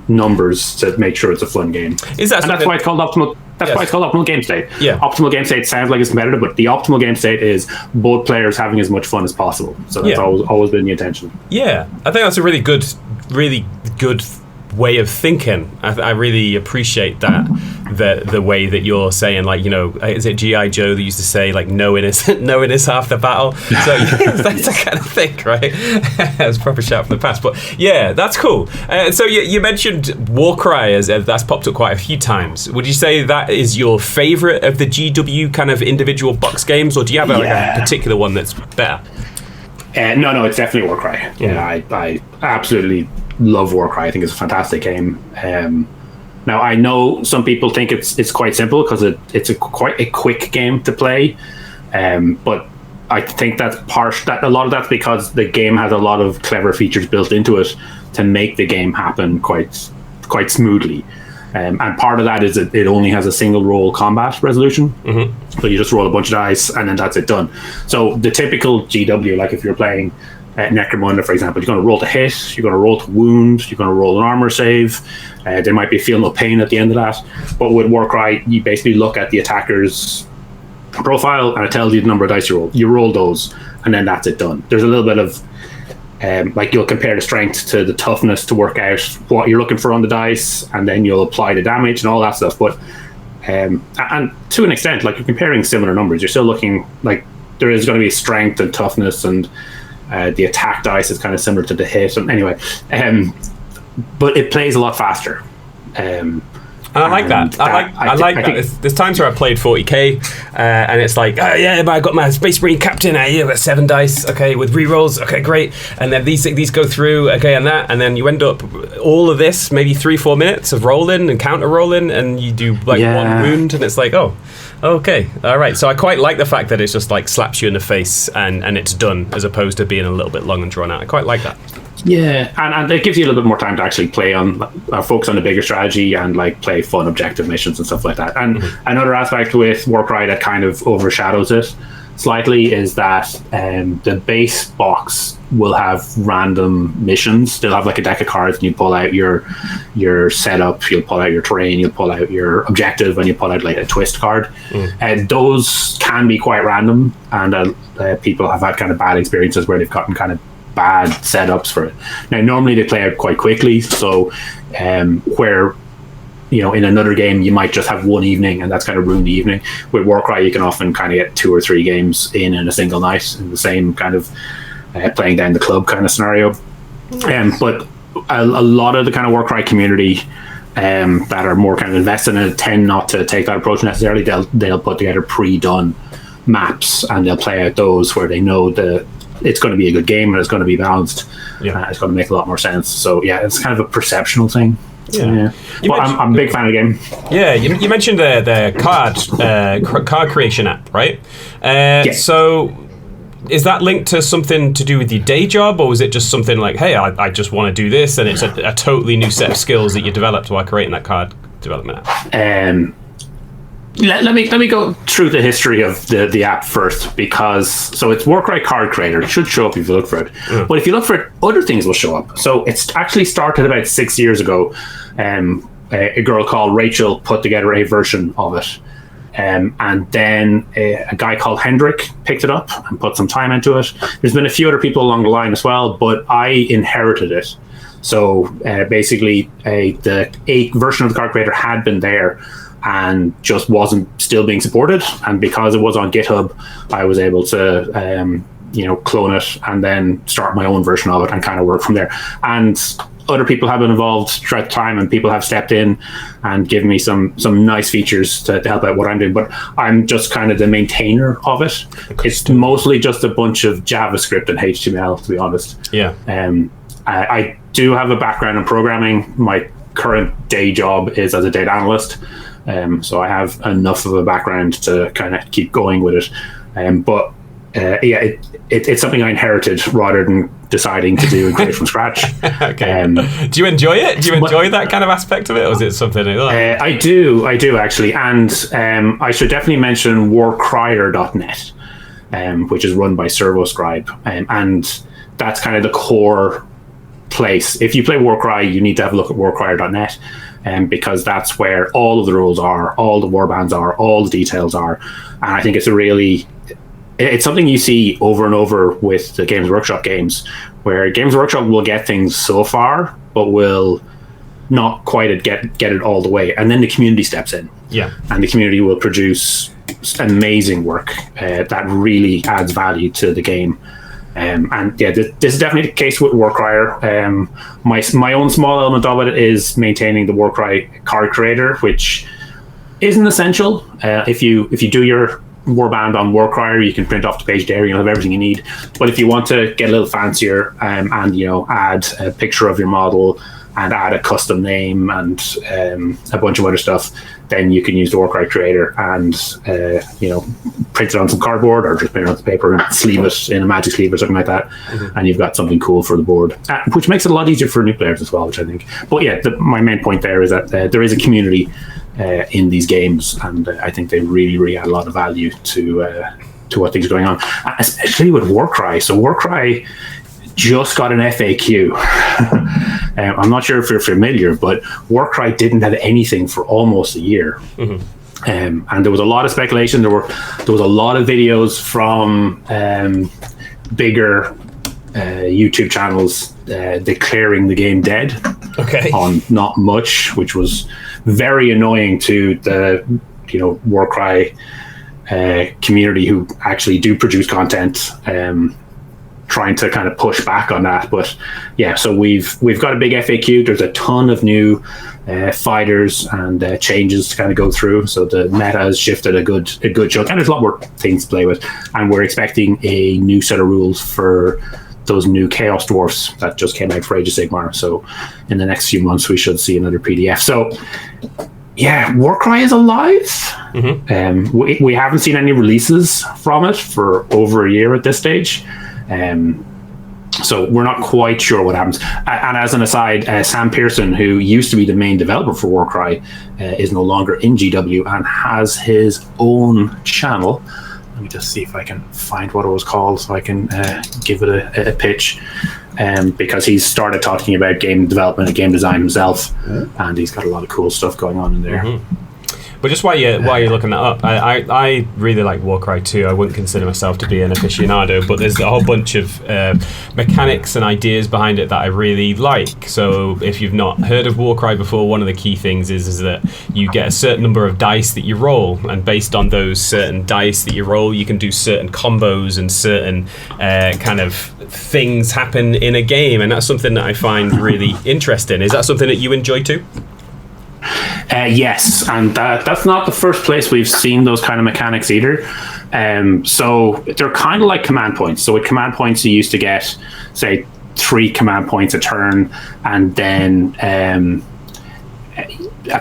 numbers to make sure it's a fun game. That's why it's called optimal. That's why it's called optimal game state. Yeah. Optimal game state sounds like it's competitive, but the optimal game state is both players having as much fun as possible. So that's always been the intention. Yeah, I think that's a really good way of thinking. I really appreciate that, the way that you're saying, like, you know, is it G.I. Joe that used to say, like, knowing is half the battle? So that's the kind of thing, right? It's a proper shout from the past. But yeah, that's cool. So you mentioned Warcry, as that's popped up quite a few times. Would you say that is your favorite of the GW kind of individual box games, or do you have a particular one that's better? No, it's definitely Warcry. Yeah, I absolutely love Warcry. I think it's a fantastic game. Now I know some people think it's quite simple because it's quite a quick game to play, but I think that a lot of that's because the game has a lot of clever features built into it to make the game happen quite smoothly. And part of that is it only has a single roll combat resolution. Mm-hmm. So you just roll a bunch of dice and then that's it done. So the typical GW, like if you're playing Necromunda, for example, you're going to roll to hit, you're going to roll to wound, you're going to roll an armor save. There might be a feel no pain at the end of that. But with Warcry, you basically look at the attacker's profile and it tells you the number of dice you roll. You roll those and then that's it done. There's a little bit of like you'll compare the strength to the toughness to work out what you're looking for on the dice, and then you'll apply the damage and all that stuff. But and to an extent, like you're comparing similar numbers, you're still looking like there is going to be strength and toughness, and the attack dice is kind of similar to the hit. And anyway, but it plays a lot faster. And I like that. I like that. There's times where I played 40k, and it's like, oh yeah, but I got my Space Marine Captain. I got 7 dice. Okay, with rerolls. Okay, great. And then these go through. Okay, and then you end up all of this, maybe 3-4 minutes of rolling and counter rolling, and you do like one wound, and it's like, oh, okay, all right. So I quite like the fact that it's just like slaps you in the face and it's done, as opposed to being a little bit long and drawn out. I quite like that. Yeah, and it gives you a little bit more time to actually play on, focus on the bigger strategy and like play fun objective missions and stuff like that. And another aspect with Warcry that kind of overshadows it slightly is that the base box will have random missions. They'll have like a deck of cards, and you pull out your setup, you'll pull out your terrain, you'll pull out your objective, and you pull out like a twist card. And those can be quite random, and people have had kind of bad experiences where they've gotten kind of bad setups for it. Now, normally they play out quite quickly, so where in another game you might just have one evening and that's kind of ruined the evening. With Warcry you can often kind of get 2 or 3 games in a single night in the same kind of playing down the club kind of scenario. But a lot of the kind of Warcry community that are more kind of invested in it tend not to take that approach necessarily. They'll put together pre-done maps and they'll play out those where they know it's going to be a good game and it's going to be balanced. It's going to make a lot more sense. So yeah, it's kind of a perceptual thing. Yeah. Well, I'm a big fan of the game. Yeah, you mentioned the card creation app, right? So is that linked to something to do with your day job, or was it just something like, hey, I just want to do this, and it's a totally new set of skills that you developed while creating that card development app? Let me go through the history of the app first, because it's Warcry Card Creator. It should show up if you look for it. But if you look for it, other things will show up. So it's actually started about 6 years ago. A girl called Rachel put together a version of it. And then a guy called Hendrik picked it up and put some time into it. There's been a few other people along the line as well, but I inherited it. So basically, the version of the Card Creator had been there and just wasn't still being supported. And because it was on GitHub, I was able to clone it and then start my own version of it and kind of work from there. And other people have been involved throughout the time, and people have stepped in and given me some nice features to help out what I'm doing. But I'm just kind of the maintainer of it. It's mostly just a bunch of JavaScript and HTML, to be honest. Yeah. I do have a background in programming. My current day job is as a data analyst. So I have enough of a background to kind of keep going with it. But it's something I inherited rather than deciding to do and create from scratch. Okay. Do you enjoy it? Do you enjoy that kind of aspect of it, or is it something like I do actually. And I should definitely mention warcrier.net, which is run by ServoScribe. And that's kind of the core place. If you play Warcry, you need to have a look at warcrier.net. Because that's where all of the rules are, all the warbands are, all the details are. And I think it's something you see over and over with the Games Workshop games, where Games Workshop will get things so far, but will not quite get it all the way. And then the community steps in. Yeah. And the community will produce amazing work that really adds value to the game. This is definitely the case with Warcrier. My own small element of it is maintaining the Warcry Card Creator, which isn't essential. If you do your warband on Warcrier, you can print off the page there. You'll have everything you need. But if you want to get a little fancier and add a picture of your model and add a custom name and a bunch of other stuff, then you can use the Warcry Creator and print it on some cardboard or just print it on the paper and sleeve it in a magic sleeve or something like that. And you've got something cool for the board, which makes it a lot easier for new players as well, which I think. But yeah, my main point there is that there is a community in these games, and I think they really, really add a lot of value to what things are going on, especially with Warcry. So Warcry just got an FAQ. I'm not sure if you're familiar, but Warcry didn't have anything for almost a year. And there was a lot of speculation. There was a lot of videos from bigger YouTube channels declaring the game dead on not much, which was very annoying to the Warcry community who actually do produce content, trying to kind of push back on that. But yeah, so we've got a big FAQ. There's a ton of new fighters and changes to kind of go through. So the meta has shifted a good chunk, and there's a lot more things to play with. And we're expecting a new set of rules for those new Chaos Dwarfs that just came out for Age of Sigmar. So in the next few months, we should see another PDF. So yeah, Warcry is alive. We haven't seen any releases from it for over a year at this stage. So we're not quite sure what happens. And as an aside, Sam Pearson, who used to be the main developer for Warcry, is no longer in GW and has his own channel. Let me just see if I can find what it was called so I can give it a pitch. Because he's started talking about game development and game design himself, and he's got a lot of cool stuff going on in there. But just while you're looking that up, I really like Warcry 2. I wouldn't consider myself to be an aficionado, but there's a whole bunch of mechanics and ideas behind it that I really like. So if you've not heard of Warcry before, one of the key things is that you get a certain number of dice that you roll, and based on those certain dice that you roll, you can do certain combos and certain kind of things happen in a game, and that's something that I find really interesting. Is that something that you enjoy too? Yes, and that's not the first place we've seen those kind of mechanics either. So they're kind of like command points. So with command points, you used to get, say, 3 command points a turn, and then a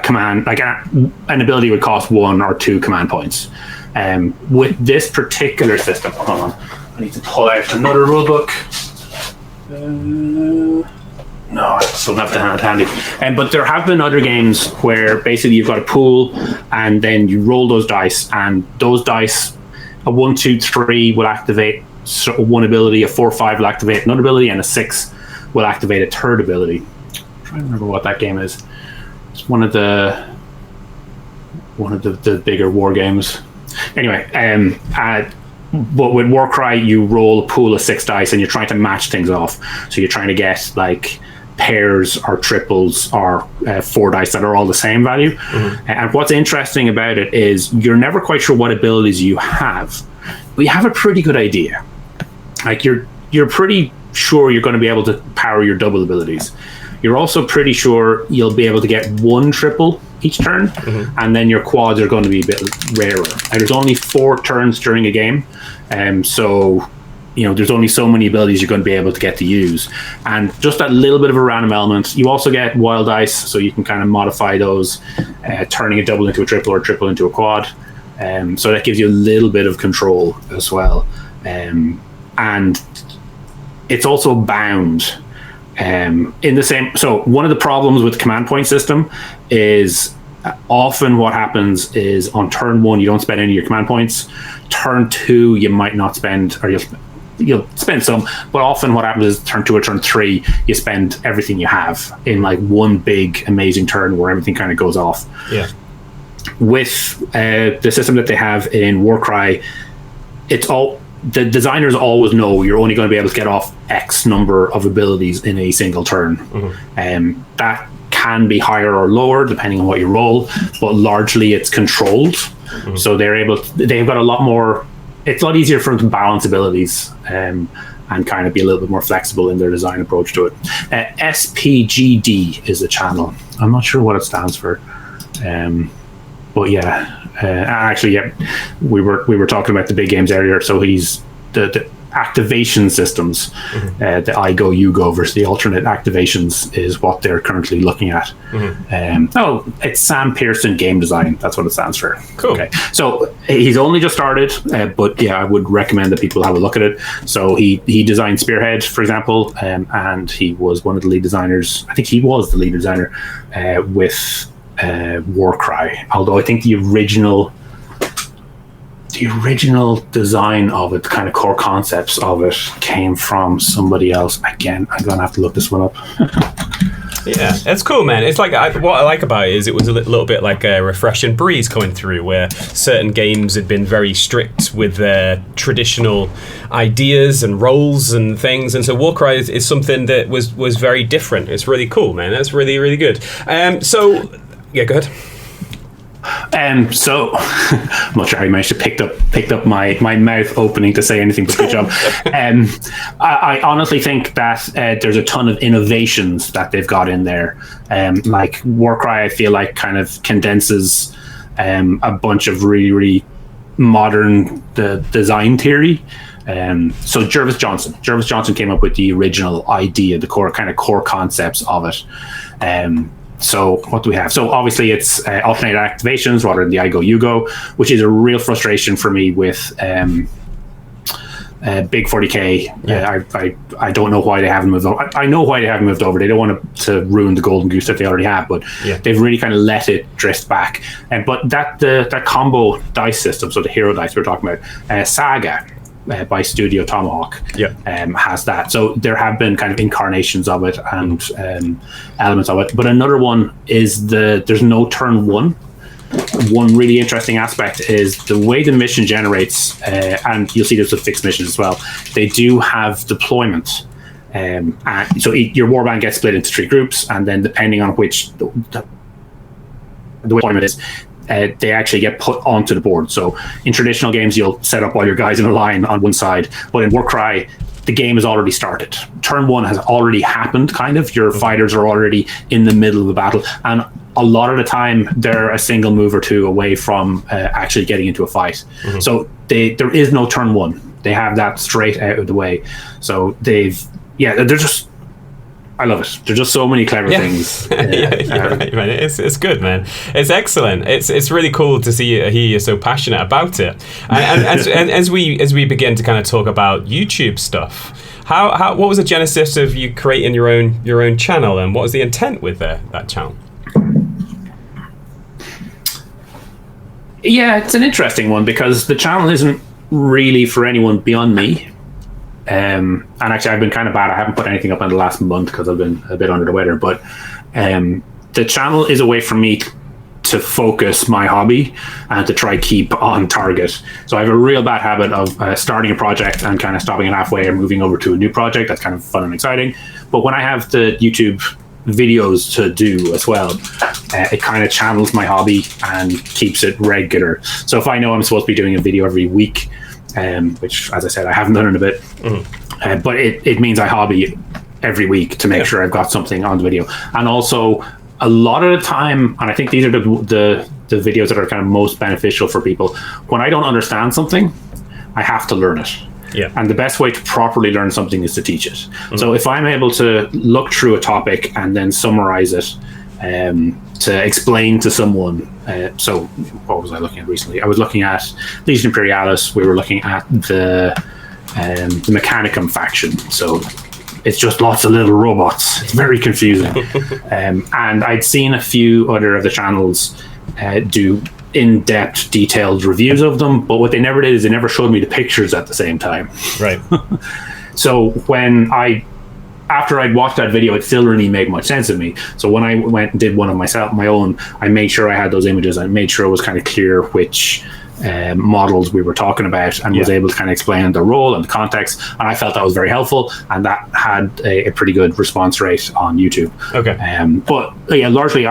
command, like an ability would cost 1 or 2 command points. With this particular system, hold on, I need to pull out another rulebook. No, I still have the hand handy. But there have been other games where basically you've got a pool and then you roll those dice, and those dice, a 1, 2, 3 will activate one ability, a 4, 5 will activate another ability, and a 6 will activate a third ability. I'm trying to remember what that game is. It's one of the bigger war games. Anyway, but with Warcry, you roll a pool of 6 dice and you're trying to match things off. So you're trying to get like pairs or triples or 4 dice that are all the same value. And what's interesting about it is you're never quite sure what abilities you have, but you have a pretty good idea. Like you're pretty sure you're going to be able to power your double abilities. You're also pretty sure you'll be able to get 1 triple each turn, and then your quads are going to be a bit rarer. And there's only 4 turns during a game, so there's only so many abilities you're going to be able to get to use, and just that little bit of a random element. You also get wild dice, so you can kind of modify those, turning a double into a triple or a triple into a quad. So that gives you a little bit of control as well, and it's also bound. In the same, so one of the problems with the command point system is often what happens is on turn 1 you don't spend any of your command points. Turn 2 you might not spend, or you'll spend some, but often what happens is turn 2 or turn 3 you spend everything you have in like one big amazing turn where everything kind of goes off. With the system that they have in Warcry, it's all, the designers always know you're only going to be able to get off X number of abilities in a single turn. That can be higher or lower depending on what you roll, but largely it's controlled. So they've got a lot more, it's a lot easier for them to balance abilities and kind of be a little bit more flexible in their design approach to it. SPGD is the channel. I'm not sure what it stands for, but yeah. Actually, yeah, we were talking about the big games earlier. So he's the activation systems, the I go, you go versus the alternate activations is what they're currently looking at. It's Sam Pearson Game Design. That's what it stands for. Cool. Okay, so he's only just started, but yeah, I would recommend that people have a look at it. So he designed Spearhead, for example, and he was one of the lead designers. I think he was the lead designer with Warcry, although I think the original design of it, the kind of core concepts of it, came from somebody else. Again, I'm gonna have to look this one up. Yeah, it's cool, man. It's like what I like about it is it was a little bit like a refreshing breeze coming through, where certain games had been very strict with their traditional ideas and roles and things, and so Warcry is something that was very different. It's really cool, man. That's really, really good. So yeah, go ahead. So I'm not sure how you managed to picked up my mouth opening to say anything, but good job. I honestly think that there's a ton of innovations that they've got in there. Like Warcry, I feel like kind of condenses a bunch of really, really modern design theory. So Jervis Johnson came up with the original idea, the core concepts of it. So what do we have? So obviously it's alternated activations rather than the I go, you go, which is a real frustration for me with big 40k. I don't know why they haven't moved over. I know why they haven't moved over. They don't want to ruin the golden goose that they already have, but they've really kind of let it drift back. But that combo dice system, so the hero dice we're talking about, Saga by Studio Tomahawk, has that. So there have been kind of incarnations of it and elements of it. But another one is there's no turn one. One really interesting aspect is the way the mission generates, and you'll see this with fixed missions as well. They do have deployment, and so your warband gets split into 3 groups, and then depending on which the deployment is, they actually get put onto the board. So in traditional games, you'll set up all your guys in a line on one side, but in Warcry, the game has already started. Turn 1 has already happened, kind of. Your fighters are already in the middle of the battle, and a lot of the time they're a single move or 2 away from actually getting into a fight. So there is no turn 1. They have that straight out of the way. So they're just, I love it. There's just so many clever things. You're right, man. It's good, man. It's excellent. It's really cool to hear you're so passionate about it. And as we begin to kind of talk about YouTube stuff, what was the genesis of you creating your own channel, and what was the intent with that channel? Yeah, it's an interesting one because the channel isn't really for anyone beyond me. And actually, I've been kind of bad. I haven't put anything up in the last month because I've been a bit under the weather. But the channel is a way for me to focus my hobby and to try keep on target. So I have a real bad habit of starting a project and kind of stopping it halfway and moving over to a new project. That's kind of fun and exciting. But when I have the YouTube videos to do as well, it kind of channels my hobby and keeps it regular. So if I know I'm supposed to be doing a video every week, which, as I said, I haven't done in a bit, but it means I hobby every week to make sure I've got something on the video. And also, a lot of the time, and I think these are the videos that are kind of most beneficial for people, when I don't understand something, I have to learn it. Yeah. And the best way to properly learn something is to teach it. So if I'm able to look through a topic and then summarize it, to explain to someone, so what was I looking at recently? I was looking at Legion Imperialis. We were looking at the Mechanicum faction. So it's just lots of little robots. It's very confusing. And I'd seen a few other of the channels do in-depth, detailed reviews of them, but what they never did is they never showed me the pictures at the same time. Right. So after I'd watched that video, it still really made much sense to me. So when I went and did one of my own, I made sure I had those images. I made sure it was kind of clear which models we were talking about, and was able to kind of explain the role and the context. And I felt that was very helpful, and that had a pretty good response rate on YouTube. Okay. But yeah, largely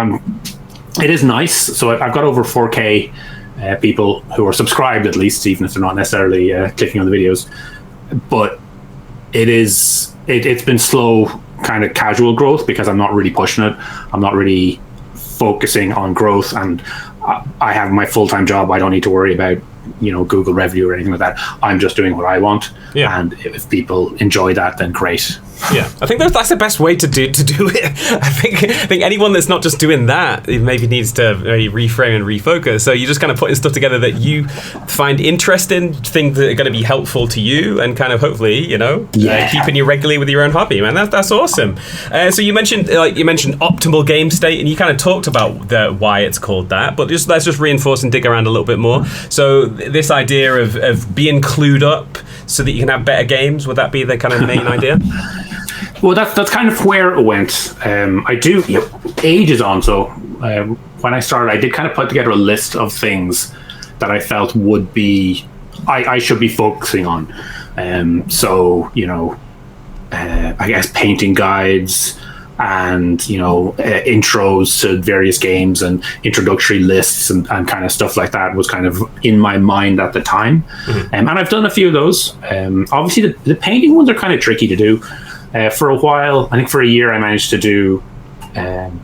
it is nice. So I've got over 4K people who are subscribed, at least, even if they're not necessarily clicking on the videos. But it's been slow, kind of casual growth, because I'm not really pushing it. I'm not really focusing on growth, and I have my full-time job. I don't need to worry about Google revenue or anything like that. I'm just doing what I want, and if people enjoy that, then great. Yeah, I think that's the best way to do it. I think anyone that's not just doing that maybe needs to reframe and refocus. So you're just kind of putting stuff together that you find interesting, things that are going to be helpful to you, and kind of hopefully keeping you regularly with your own hobby, man. That's awesome. So you mentioned optimal game state, and you kind of talked about why it's called that. But let's just reinforce and dig around a little bit more. So this idea of being clued up so that you can have better games, would that be the kind of main idea? Well, that's kind of where it went. I do ages on. So when I started, I did kind of put together a list of things that I felt would be I should be focusing on. So I guess painting guides and intros to various games and introductory lists and kind of stuff like that was kind of in my mind at the time. And I've done a few of those. Obviously, the painting ones are kind of tricky to do. For a while, I think for a year, I managed to do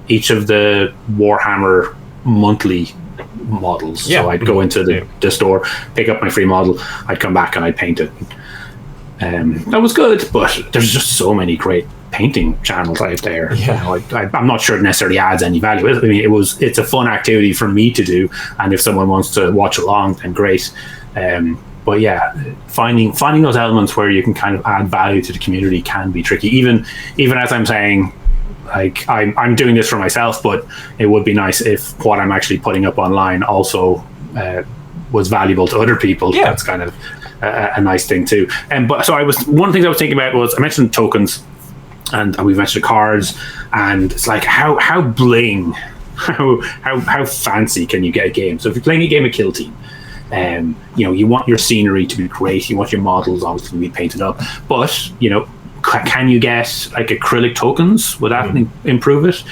each of the Warhammer monthly models. So I'd go into the store, pick up my free model, I'd come back and I'd paint it. That was good, but there's just so many great painting channels out there. I'm not sure it necessarily adds any value. I mean, it's a fun activity for me to do, and if someone wants to watch along, then great. But yeah, finding those elements where you can kind of add value to the community can be tricky. Even as I'm saying, like I'm doing this for myself, but it would be nice if what I'm actually putting up online also was valuable to other people. Yeah. That's kind of a nice thing too. But so one of the things I was thinking about was I mentioned tokens, and we mentioned cards, and it's like how bling, how fancy can you get a game? So if you're playing a game of Kill Team, you want your scenery to be great, you want your models obviously to be painted up, but can you get like acrylic tokens? Would that improve it?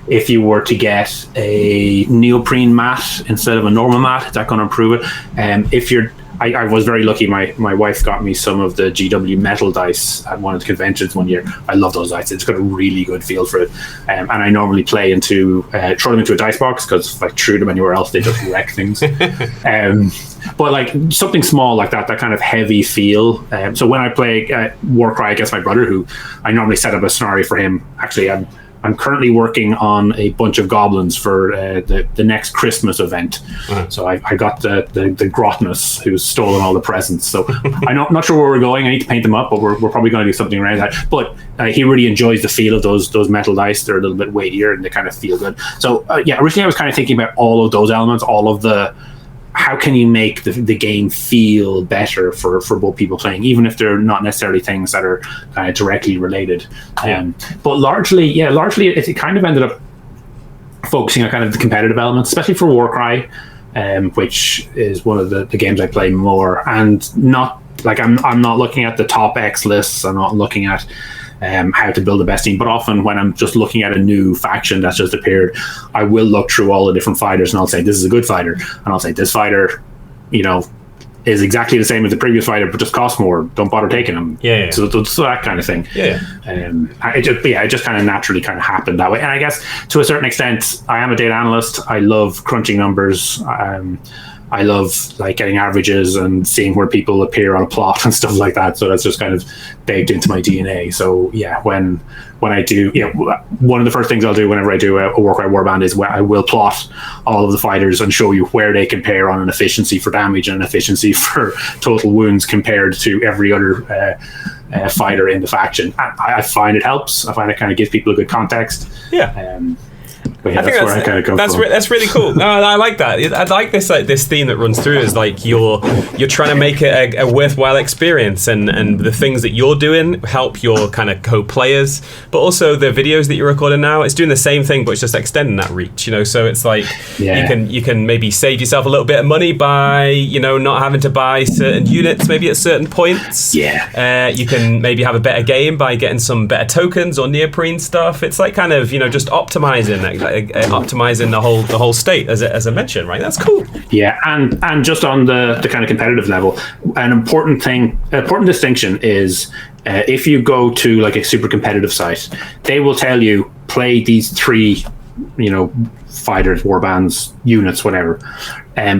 If you were to get a neoprene mat instead of a normal mat, is that going to improve it? I was very lucky. My wife got me some of the GW metal dice at one of the conventions one year. I love those dice. It's got a really good feel for it. And I normally throw them into a dice box, because if I threw them anywhere else, they just wreck things. But like something small like that kind of heavy feel. So when I play Warcry against my brother, who I normally set up a scenario for him, actually I'm currently working on a bunch of goblins for the next Christmas event. So I got the Grotnus, who's stolen all the presents. So I'm not sure where we're going. I need to paint them up, but we're probably going to do something around that. But he really enjoys the feel of those metal dice. They're a little bit weightier and they kind of feel good. So originally I was kind of thinking about all of those elements, all of the how can you make the game feel better for both people playing, even if they're not necessarily things that are kind of directly related. But largely it kind of ended up focusing on kind of the competitive elements, especially for Warcry, which is one of the games I play more. And not like I'm not looking at the top X lists. I'm not looking at how to build the best team, but often when I'm just looking at a new faction that's just appeared, I will look through all the different fighters and I'll say this is a good fighter, and I'll say this fighter is exactly the same as the previous fighter but just costs more, don't bother taking him. So that kind of thing. It just kind of naturally kind of happened that way. And I guess to a certain extent I am a data analyst. I love crunching numbers. I love like getting averages and seeing where people appear on a plot and stuff like that. So that's just kind of baked into my DNA. So when I do, one of the first things I'll do whenever I do a Warcry warband is where I will plot all of the fighters and show you where they compare on an efficiency for damage and an efficiency for total wounds compared to every other fighter in the faction. I find it helps. I find it kind of gives people a good context. But I think that's where I kind of come from. That's really cool. No, I like that. I like this theme that runs through is like you're trying to make it a worthwhile experience, and the things that you're doing help your kind of co-players, but also the videos that you're recording now, it's doing the same thing, but it's just extending that reach. So it's like you can maybe save yourself a little bit of money by not having to buy certain units maybe at certain points. You can maybe have a better game by getting some better tokens or neoprene stuff. It's like kind of just optimizing that. Optimizing the whole state as I mentioned, right? That's cool. And just on the kind of competitive level, an important distinction is if you go to like a super competitive site, they will tell you play these 3 fighters, warbands, units, whatever,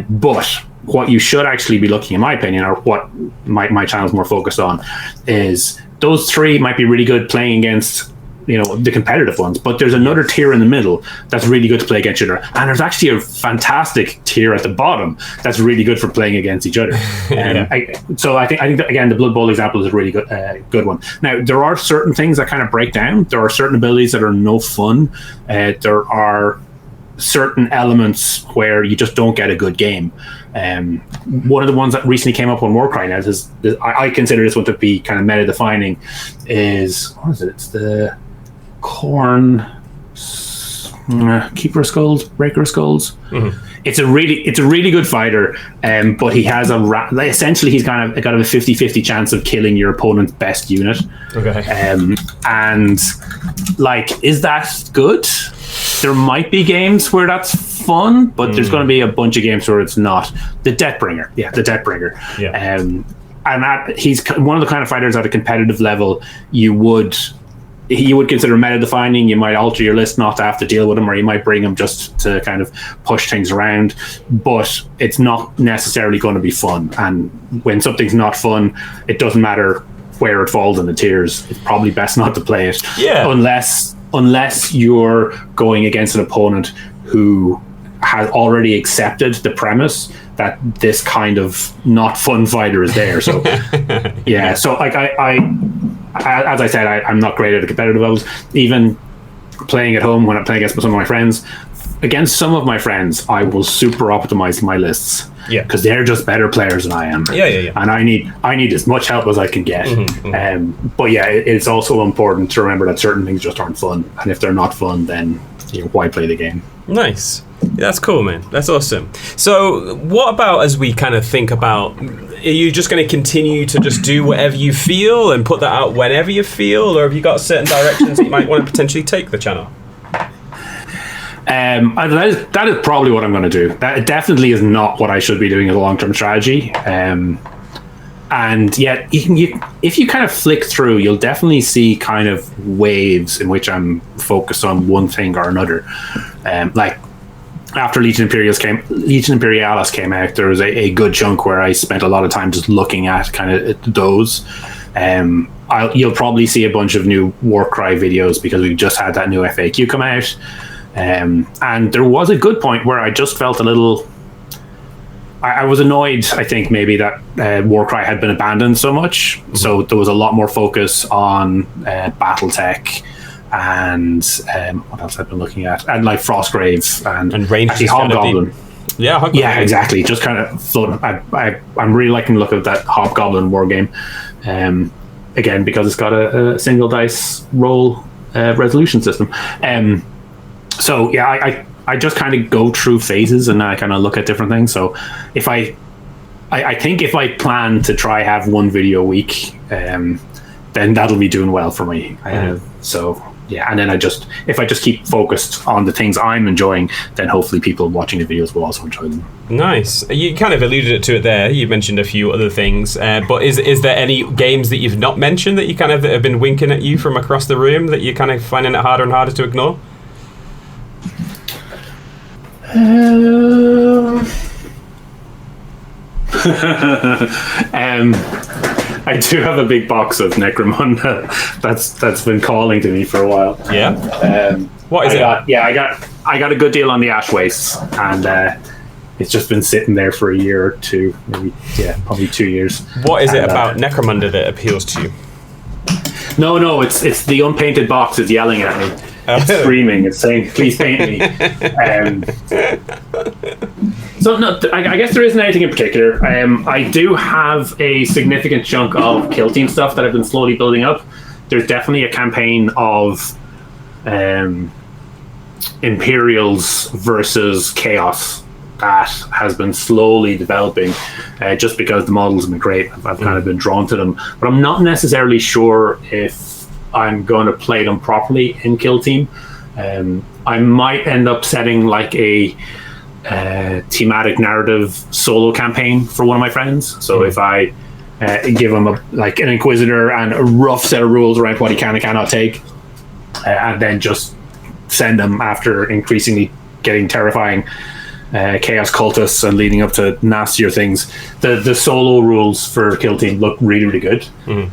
but what you should actually be looking, in my opinion, or what my channel is more focused on, is those 3 might be really good playing against the competitive ones, but there's another tier in the middle that's really good to play against each other, and there's actually a fantastic tier at the bottom that's really good for playing against each other. So I think that, again, the Blood Bowl example is a really good one. Now there are certain things that kind of break down. There are certain abilities that are no fun. There are certain elements where you just don't get a good game. One of the ones that recently came up on Warcry now is I consider this one to be kind of meta defining. Is what is it? It's the Corn Keeper of Skulls, Breaker of Skulls. It's a really good fighter, but he has essentially he's kind of got a 50-50 chance of killing your opponent's best unit. And like, is that good? There might be games where that's fun, but there's going to be a bunch of games where it's not. The Deathbringer. And that he's one of the kind of fighters at a competitive level you would consider meta defining. You might alter your list not to have to deal with him, or you might bring him just to kind of push things around, but it's not necessarily going to be fun. And when something's not fun, it doesn't matter where it falls in the tiers. It's probably best not to play it, unless you're going against an opponent who has already accepted the premise that this kind of not fun fighter is there. So yeah, so like I as I said, I'm not great at the competitive levels. Even playing at home when I'm playing against some of my friends, against some of my friends, I will super optimize my lists. Yeah, because they're just better players than I am. Yeah. And I need as much help as I can get. But yeah, it's also important to remember that certain things just aren't fun, and if they're not fun, then why play the game? Nice. That's cool, man. That's awesome. So what about as we kind of think about, are you just going to continue to just do whatever you feel and put that out whenever you feel, or have you got certain directions that you might want to potentially take the channel? That is probably what I'm going to do. That definitely is not what I should be doing as a long-term strategy. And yet, if you kind of flick through, you'll definitely see kind of waves in which I'm focused on one thing or another. Like after Legion Imperialis came out, there was a good chunk where I spent a lot of time just looking at kind of those. You'll probably see a bunch of new Warcry videos because we've just had that new FAQ come out. And there was a good point where I just felt a little... I was annoyed, I think, maybe that Warcry had been abandoned so much. Mm-hmm. So there was a lot more focus on Battletech and what else I've been looking at? And like Frostgrave and Rangers Hobgoblin. Hobgoblin. Yeah, exactly. Just kind of floating. I'm really liking the look of that Hobgoblin war game. Again, because it's got a single dice roll resolution system. So yeah, I just kind of go through phases and I kind of look at different things. So if I think if I plan to try have one video a week, then that'll be doing well for me. So yeah, and then if I just keep focused on the things I'm enjoying, then hopefully people watching the videos will also enjoy them. Nice. You kind of alluded to it there. You mentioned a few other things, but is there any games that you've not mentioned that you kind of that have been winking at you from across the room that you're kind of finding it harder and harder to ignore? I do have a big box of Necromunda that's been calling to me for a while. Yeah. What is it? I got a good deal on the Ash Wastes, and it's just been sitting there for a year or two, maybe probably 2 years. What is it about Necromunda that appeals to you? No, it's the unpainted box is yelling at me. It's screaming. It's saying, "Please paint me." So no, I guess there isn't anything in particular. I do have a significant chunk of Kill Team stuff that I've been slowly building up. There's definitely a campaign of Imperials versus Chaos that has been slowly developing, just because the models have been great. I've kind of been drawn to them, but I'm not necessarily sure if I'm going to play them properly in Kill Team. I might end up setting like a thematic narrative solo campaign for one of my friends. So if I give him an Inquisitor and a rough set of rules around what he can and cannot take, and then just send him after increasingly getting terrifying Chaos Cultists and leading up to nastier things. The solo rules for Kill Team look really, really good. And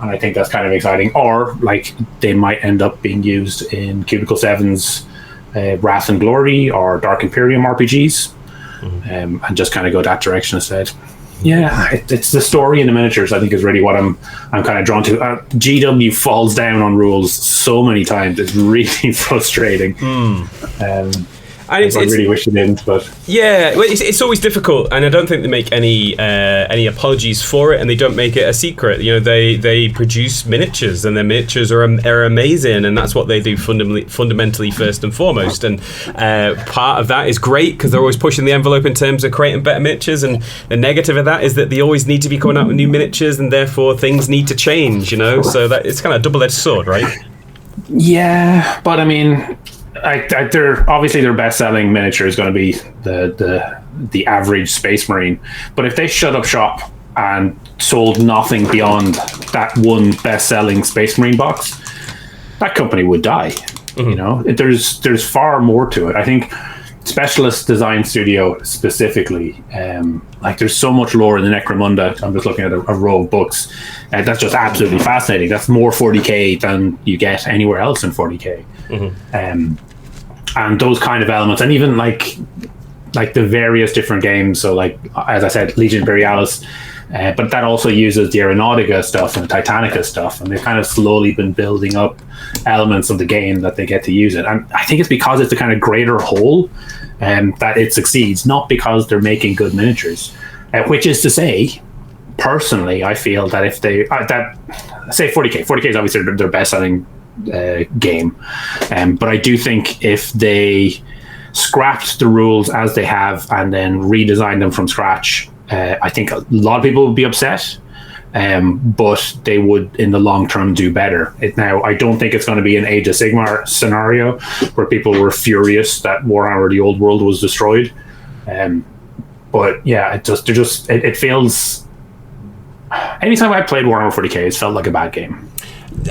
I think that's kind of exciting. Or like they might end up being used in Cubicle 7's Wrath and Glory or Dark Imperium RPGs, and just kind of go that direction instead. Yeah, it's the story in the miniatures, I think, is really what I'm kind of drawn to. GW falls down on rules so many times. It's really frustrating. I really wish it didn't, but yeah, well, it's always difficult, and I don't think they make any apologies for it, and they don't make it a secret. You know, they produce miniatures, and their miniatures are amazing, and that's what they do fundamentally first and foremost. And part of that is great because they're always pushing the envelope in terms of creating better miniatures, and the negative of that is that they always need to be coming out with new miniatures, and therefore things need to change. You know, so that it's kind of a double-edged sword, right? Yeah, but I mean, they're obviously their best-selling miniature is going to be the average Space Marine. But if they shut up shop and sold nothing beyond that one best-selling Space Marine box, that company would die. You know, there's far more to it. I think Specialist Design Studio specifically, like there's so much lore in the Necromunda. I'm just looking at a row of books. That's just absolutely fascinating. That's more 40k than you get anywhere else in 40k. And those kind of elements, and even like like the various different games. So like, as I said, Legion Imperialis, but that also uses the Aeronautica stuff and the Titanica stuff, and they've kind of slowly been building up elements of the game that they get to use it. And I think it's because it's the kind of greater whole that it succeeds, not because they're making good miniatures. Which is to say, personally, I feel that if they say 40k is obviously their best-selling game, but I do think if they scrapped the rules as they have and then redesigned them from scratch, I think a lot of people would be upset, but they would in the long term do better. Now, I don't think it's going to be an Age of Sigmar scenario where people were furious that Warhammer the Old World was destroyed. But yeah, it feels. Anytime I played Warhammer 40k, it felt like a bad game.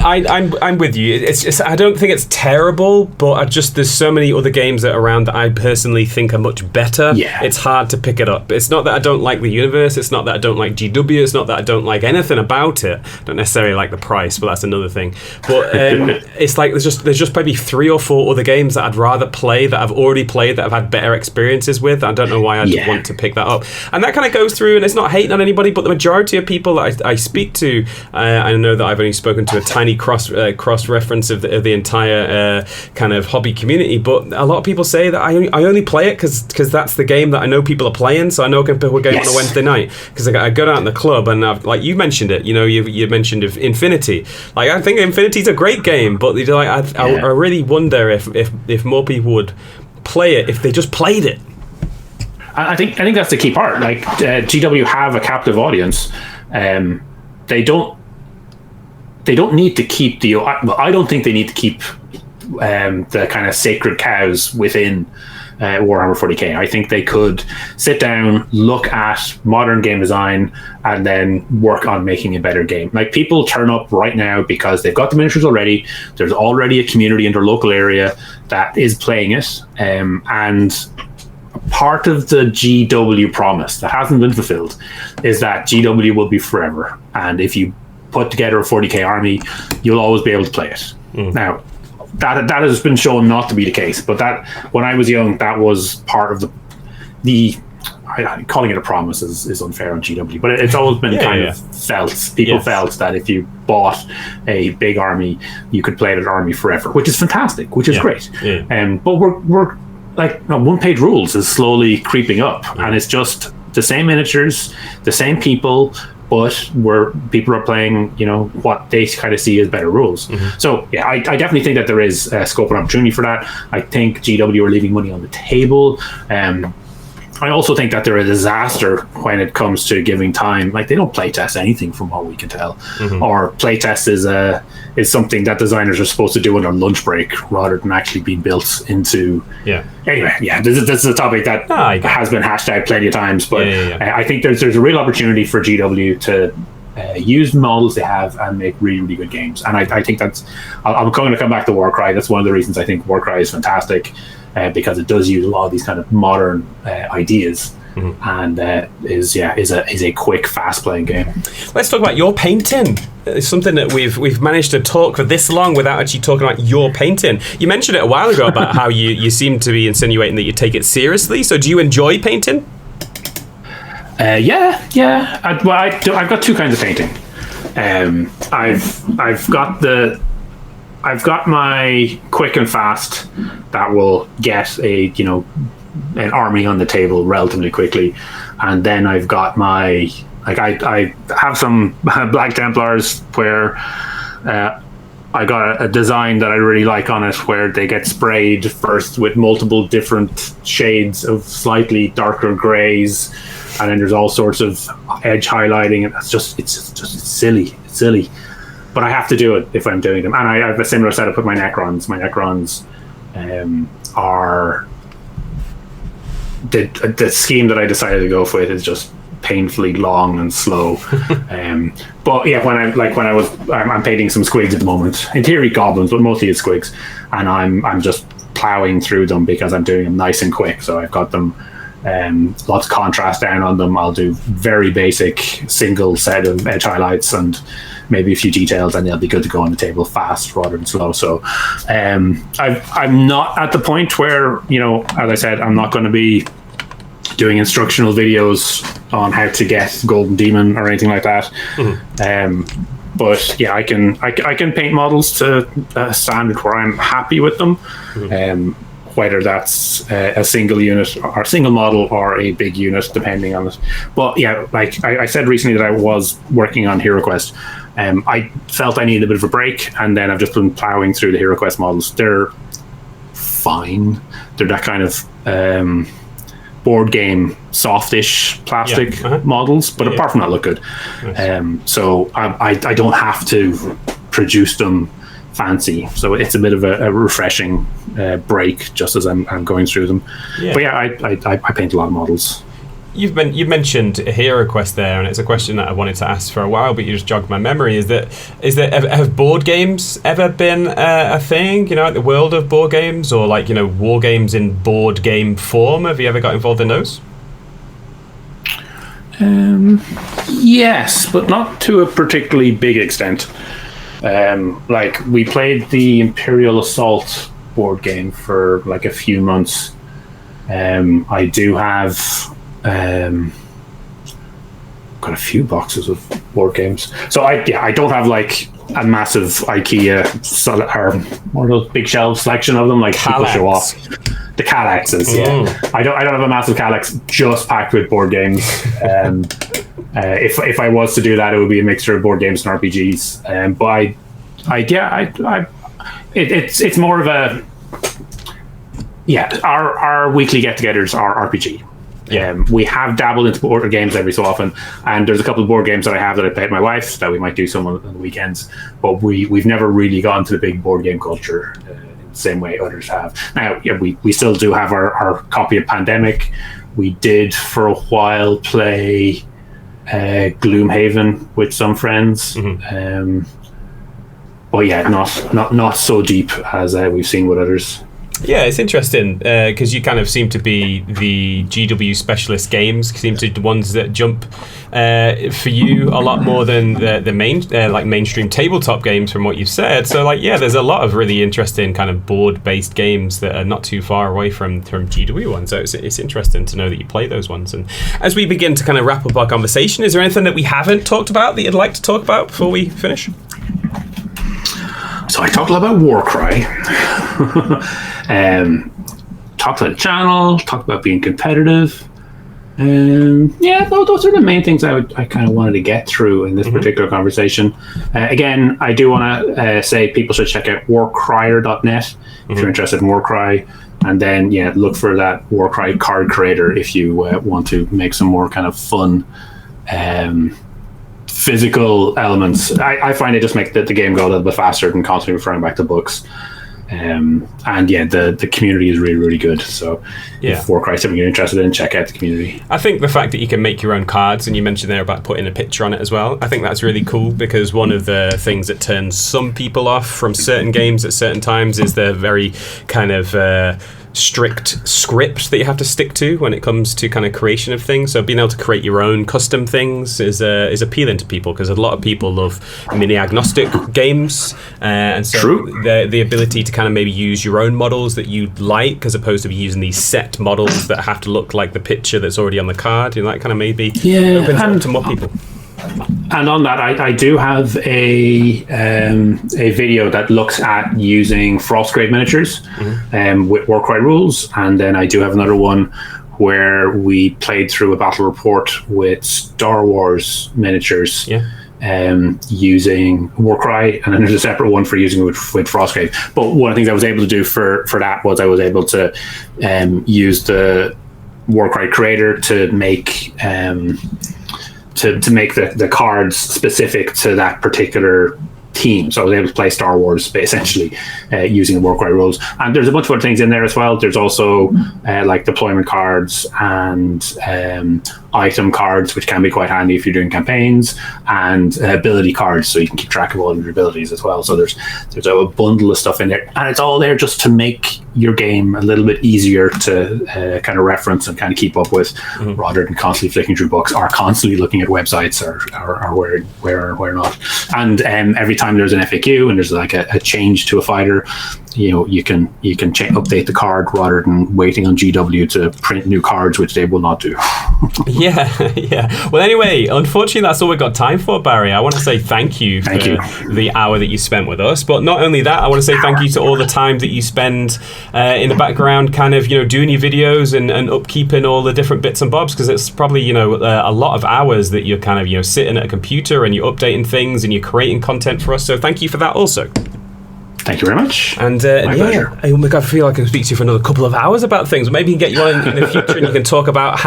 I'm with you. It's just, I don't think it's terrible, but there's so many other games that are around that I personally think are much better. Yeah. It's hard to pick it up. It's not that I don't like the universe. It's not that I don't like GW. It's not that I don't like anything about it. I don't necessarily like the price, but that's another thing. But it's like there's just maybe 3 or 4 other games that I'd rather play, that I've already played, that I've had better experiences with. I don't know why I'd want to pick that up. And that kind of goes through, and it's not hating on anybody, but the majority of people that I speak to, I know that I've only spoken to a tiny cross reference of the entire kind of hobby community, but a lot of people say that I only play it because that's the game that I know people are playing, so I know people are going on a Wednesday night, because I go out in the club, and like you mentioned it, you mentioned Infinity. Like, I think Infinity's a great game, but I really wonder if more people would play it if they just played it. I think that's the key part. Like, GW have a captive audience. They don't need to keep I don't think they need to keep the kind of sacred cows within Warhammer 40k. I think they could sit down, look at modern game design, and then work on making a better game. Like, people turn up right now because they've got the miniatures already. There's already a community in their local area that is playing it, and part of the GW promise that hasn't been fulfilled is that GW will be forever, and if you put together a 40k army, you'll always be able to play it. Now, that has been shown not to be the case, but that when I was young, that was part of the calling it a promise is unfair on GW, but it's always been felt. People felt that if you bought a big army, you could play that army forever, which is fantastic, which is great. But we're like, one-page rules is slowly creeping up, and it's just the same miniatures, the same people, but where people are playing, what they kind of see as better rules. So yeah, I definitely think that there is scope and opportunity for that. I think GW are leaving money on the table. I also think that they're a disaster when it comes to giving time. Like, they don't playtest anything from what we can tell. Or playtest is something that designers are supposed to do on their lunch break rather than actually being built into... Anyway, this is a topic that has been hashed out plenty of times, but I think there's a real opportunity for GW to use the models they have and make really, really good games. And I think that's... I'm going to come back to Warcry. That's one of the reasons I think Warcry is fantastic, because it does use a lot of these kind of modern ideas, and is a quick, fast-playing game. Let's talk about your painting. It's something that we've managed to talk for this long without actually talking about your painting. You mentioned it a while ago about how you seem to be insinuating that you take it seriously. So do you enjoy painting? I've got two kinds of painting. I've got my quick and fast that will get an army on the table relatively quickly, and then I've got my I have some Black Templars where I got a design that I really like on it, where they get sprayed first with multiple different shades of slightly darker grays, and then there's all sorts of edge highlighting, and it's silly. But I have to do it if I'm doing them. And I have a similar setup with my Necrons. My Necrons are... The scheme that I decided to go with is just painfully long and slow. But yeah, I'm painting some squigs at the moment. In theory, goblins, but mostly it's squigs. And I'm just plowing through them because I'm doing them nice and quick. So I've got them... lots of contrast down on them. I'll do very basic single set of edge highlights and maybe a few details, and they'll be good to go on the table fast rather than slow. So I'm not at the point where, as I said, I'm not going to be doing instructional videos on how to get Golden Demon or anything like that. But yeah, I can paint models to a standard where I'm happy with them. Whether that's a single unit or a single model or a big unit, depending on it. But yeah, like I said recently that I was working on HeroQuest. I felt I needed a bit of a break, and then I've just been plowing through the HeroQuest models. They're fine. They're that kind of board game softish plastic models, but apart from that, look good. Nice. So I don't have to produce them fancy, so it's a bit of a refreshing break just as I'm going through them. But yeah, I paint a lot of models. You've mentioned HeroQuest there, and it's a question that I wanted to ask for a while, but you just jogged my memory. Have board games ever been a thing? Like the world of board games, or like war games in board game form? Have you ever got involved in those? Yes, but not to a particularly big extent. Like we played the Imperial Assault board game for like a few months. I do have got a few boxes of board games. So I don't have like a massive IKEA or one of those big shelf selection of them like people show off. The Kallaxes, I don't have a massive Kallax just packed with board games. If I was to do that, it would be a mixture of board games and RPGs. But it's more of a our weekly get-togethers are RPG. We have dabbled into board games every so often, and there's a couple of board games that I have that I play with my wife that we might do some on the weekends. But we've never really gone to the big board game culture in the same way others have. Now, we still do have our copy of Pandemic. We did for a while play Gloomhaven with some friends. But yeah, not so deep as we've seen with others. Yeah, it's interesting because you kind of seem to be the GW specialist games, seem to be the ones that jump for you a lot more than the mainstream tabletop games from what you've said. So like, yeah, there's a lot of really interesting kind of board-based games that are not too far away from GW ones. So it's interesting to know that you play those ones. And as we begin to kind of wrap up our conversation, is there anything that we haven't talked about that you'd like to talk about before we finish? So I talked a lot about Warcry. Talked about the channel, talked about being competitive. Those are the main things I kind of wanted to get through in this particular conversation. Again, I do want to say people should check out warcrier.net if you're interested in Warcry. And then, look for that Warcry Card Creator if you want to make some more kind of fun physical elements. I find it just make the game go a little bit faster than constantly referring back to books. The community is really, really good. So if Warcry is something you're interested in, check out the community. I think the fact that you can make your own cards, and you mentioned there about putting a picture on it as well, I think that's really cool, because one of the things that turns some people off from certain games at certain times is the very kind of strict script that you have to stick to when it comes to kind of creation of things. So being able to create your own custom things is appealing to people, because a lot of people love mini agnostic games, and so the ability to kind of maybe use your own models that you like, as opposed to using these set models that have to look like the picture that's already on the card, that kind of maybe opens up to more people. And on that, I do have a video that looks at using Frostgrave miniatures with Warcry rules, and then I do have another one where we played through a battle report with Star Wars miniatures using Warcry, and then there's a separate one for using it with Frostgrave. But one of the things I was able to do for that was I was able to use the Warcry Creator to make to make the cards specific to that particular team. So I was able to play Star Wars essentially using the Warcry rules. And there's a bunch of other things in there as well. There's also like deployment cards and item cards, which can be quite handy if you're doing campaigns, and ability cards, so you can keep track of all of your abilities as well. So there's a bundle of stuff in there, and it's all there just to make your game a little bit easier to kind of reference and kind of keep up with, rather than constantly flicking through books or constantly looking at websites or where not. And every time there's an FAQ and there's like a change to a fighter, you can update the card rather than waiting on GW to print new cards, which they will not do. Yeah. Well, anyway, unfortunately, that's all we've got time for, Barry. I want to say thank you for the hour that you spent with us. But not only that, I want to say thank you to all the time that you spend in the background, kind of, doing your videos and upkeeping all the different bits and bobs, because it's probably, a lot of hours that you're kind of, sitting at a computer and you're updating things and you're creating content for us. So thank you for that also. Thank you very much. And oh my God, I feel like I can speak to you for another couple of hours about things. Maybe we can get you on in the future and you can talk about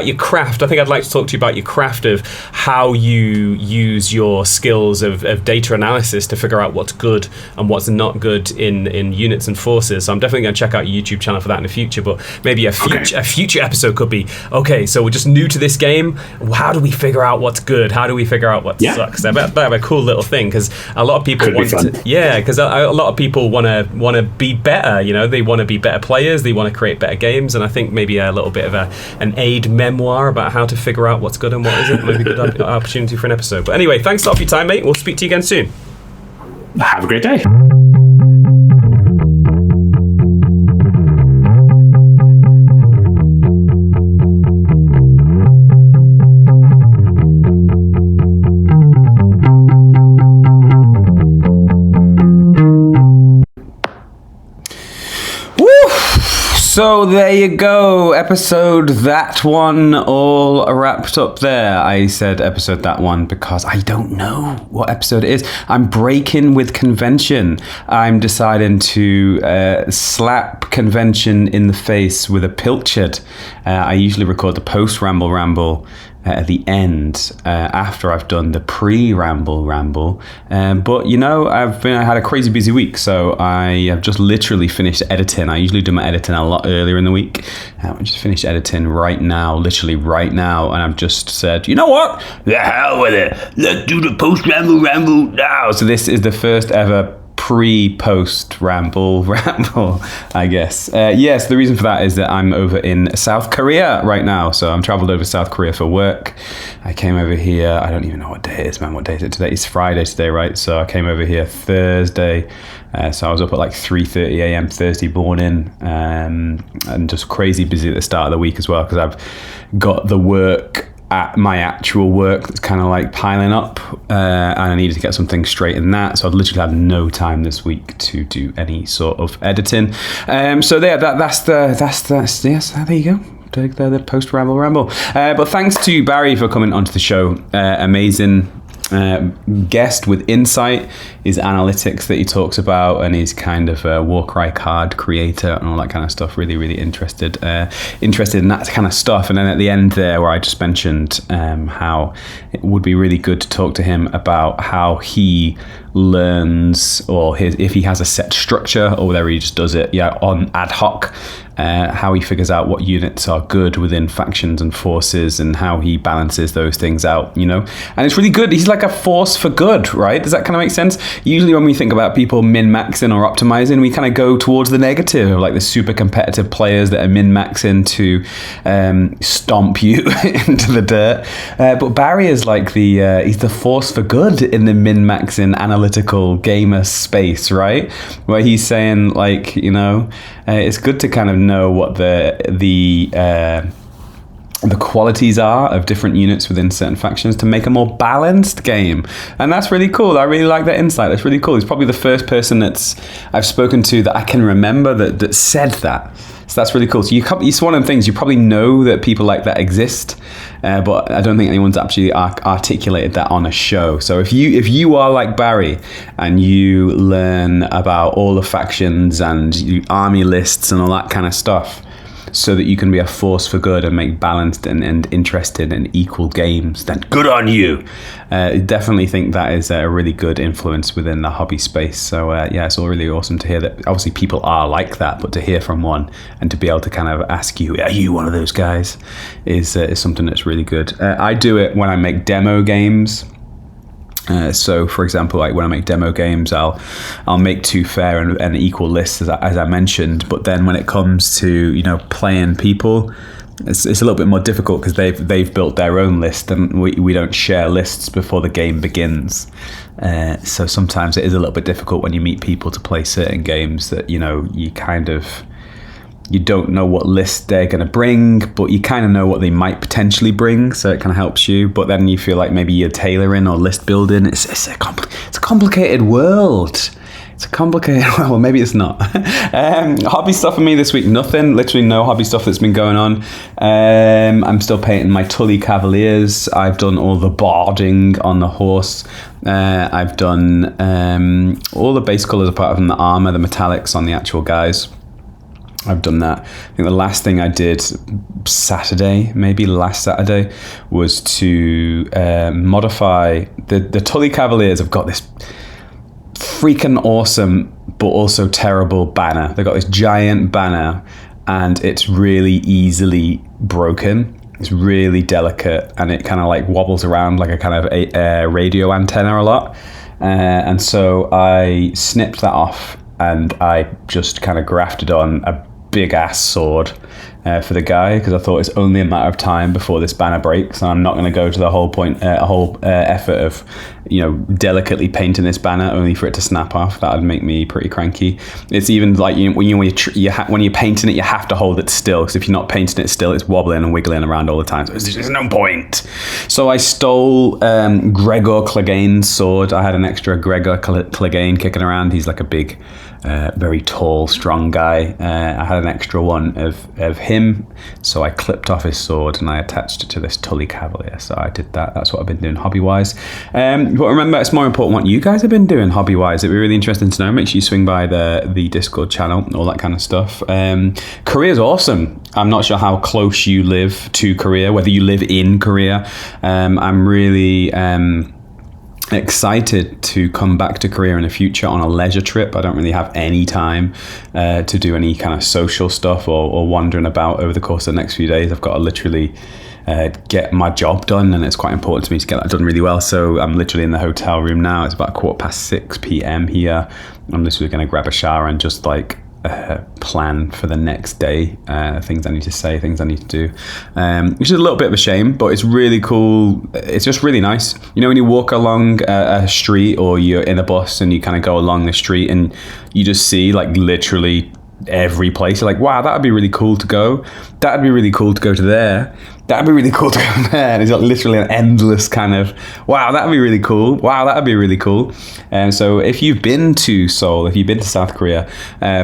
your craft. I think I'd like to talk to you about your craft of how you use your skills of data analysis to figure out what's good and what's not good in units and forces. So I'm definitely going to check out your YouTube channel for that in the future. But maybe a future episode could be, okay, so we're just new to this game. How do we figure out what's good? How do we figure out what sucks? That'd be a cool little thing, because a lot of people because a lot of people want to be better. They want to be better players. They want to create better games. And I think maybe a little bit of an aid memoir about how to figure out what's good and what isn't. Maybe a good opportunity for an episode. But anyway, thanks a lot for your time, mate. We'll speak to you again soon. Have a great day. So there you go, episode that one all wrapped up there. I said episode that one because I don't know what episode it is. I'm breaking with convention. I'm deciding to slap convention in the face with a pilchard. I usually record the post-ramble at the end after I've done the pre-ramble. But I had a crazy busy week, so I have just literally finished editing. I usually do my editing a lot earlier in the week. I just finished editing literally right now, and I've just said, you know what? The hell with it. Let's do the post-ramble now. So this is the first ever pre-post ramble, I guess. Yes, the reason for that is that I'm over in South Korea right now. So I'm traveled over to South Korea for work. I came over here, I don't even know what day it is, man. What day is it today? It's Friday today, right? So I came over here Thursday. So I was up at like 3:30 a.m. Thursday morning, and just crazy busy at the start of the week as well, because I've got the work at my actual work that's kind of like piling up, and I needed to get something straight in that, so I've literally had no time this week to do any sort of editing. So there, that's yes, there you go. The post ramble. But thanks to Barry for coming onto the show. Amazing guest with insight, his analytics that he talks about, and his kind of Warcry Card Creator and all that kind of stuff. Really interested in that kind of stuff. And then at the end there, where I just mentioned how it would be really good to talk to him about how he learns, or if he has a set structure, or whether he just does it on ad hoc, how he figures out what units are good within factions and forces, and how he balances those things out, and it's really good. He's like a force for good, right? Does that kind of make sense? Usually when we think about people min-maxing or optimizing, we kind of go towards the negative of like the super competitive players that are min-maxing to stomp you into the dirt. But Barry is like he's the force for good in the min-maxing analytical gamer space, right? Where he's saying like, it's good to kind of know what the qualities are of different units within certain factions to make a more balanced game. And that's really cool. I really like that insight. That's really cool. He's probably the first person I've spoken to that I can remember that said that. So that's really cool. So it's one of the things, you probably know that people like that exist, but I don't think anyone's actually articulated that on a show. So if you are like Barry and you learn about all the factions and army lists and all that kind of stuff, so that you can be a force for good and make balanced and interested and equal games, then good on you. Definitely think that is a really good influence within the hobby space. So it's all really awesome to hear that. Obviously people are like that, but to hear from one and to be able to kind of ask you, are you one of those guys, is something that's really good. I do it when I make demo games. So, for example, like when I make demo games, I'll make two fair and equal lists, as I mentioned. But then when it comes to playing people, it's a little bit more difficult because they've built their own list, and we don't share lists before the game begins. So sometimes it is a little bit difficult when you meet people to play certain games that, you know, you don't know what list they're going to bring, but you kind of know what they might potentially bring, so it kind of helps you. But then you feel like maybe you're tailoring or list building. It's a complicated world. It's a complicated well, maybe it's not. Hobby stuff for me this week, nothing. Literally no hobby stuff that's been going on. I'm still painting my Tully Cavaliers. I've done all the barding on the horse. I've done all the base colours apart from the armour, the metallics on the actual guys. I've done that. I think the last thing I did last Saturday, was to modify the Tully Cavaliers. Have got this freaking awesome but also terrible banner. They've got this giant banner and it's really easily broken. It's really delicate and it kind of like wobbles around like a kind of a radio antenna a lot. And so I snipped that off and I just kind of grafted on a big ass sword for the guy, because I thought it's only a matter of time before this banner breaks, and I'm not going to go to the whole effort of, you know, delicately painting this banner only for it to snap off. That would make me pretty cranky. It's even like when you're painting it, you have to hold it still, because if you're not painting it still, it's wobbling and wiggling around all the time. So there's no point. So I stole Gregor Clegane's sword. I had an extra Gregor Clegane kicking around. He's like a big, very tall, strong guy. I had an extra one of him, so I clipped off his sword and I attached it to this Tully Cavalier. So I did that. That's what I've been doing hobby-wise. But remember, it's more important what you guys have been doing hobby-wise. It'd be really interesting to know. Make sure you swing by the Discord channel, all that kind of stuff. Korea's awesome. I'm not sure how close you live to Korea, whether you live in Korea. I'm really excited to come back to Korea in the future on a leisure trip. I don't really have any time to do any kind of social stuff or wandering about over the course of the next few days. I've got to literally get my job done, and it's quite important to me to get that done really well. So I'm literally in the hotel room now. It's about 6:15 p.m. here. I'm literally going to grab a shower and just like plan for the next day, things I need to say, things I need to do, which is a little bit of a shame, but it's really cool. It's just really nice, you know, when you walk along a street or you're in a bus and you kind of go along the street and you just see like literally every place. You're like, wow, that would be really cool to go. That'd be really cool to go to there. That'd be really cool to go there. And it's got literally an endless kind of, wow, that'd be really cool. Wow, that'd be really cool. And so if you've been to Seoul, if you've been to South Korea,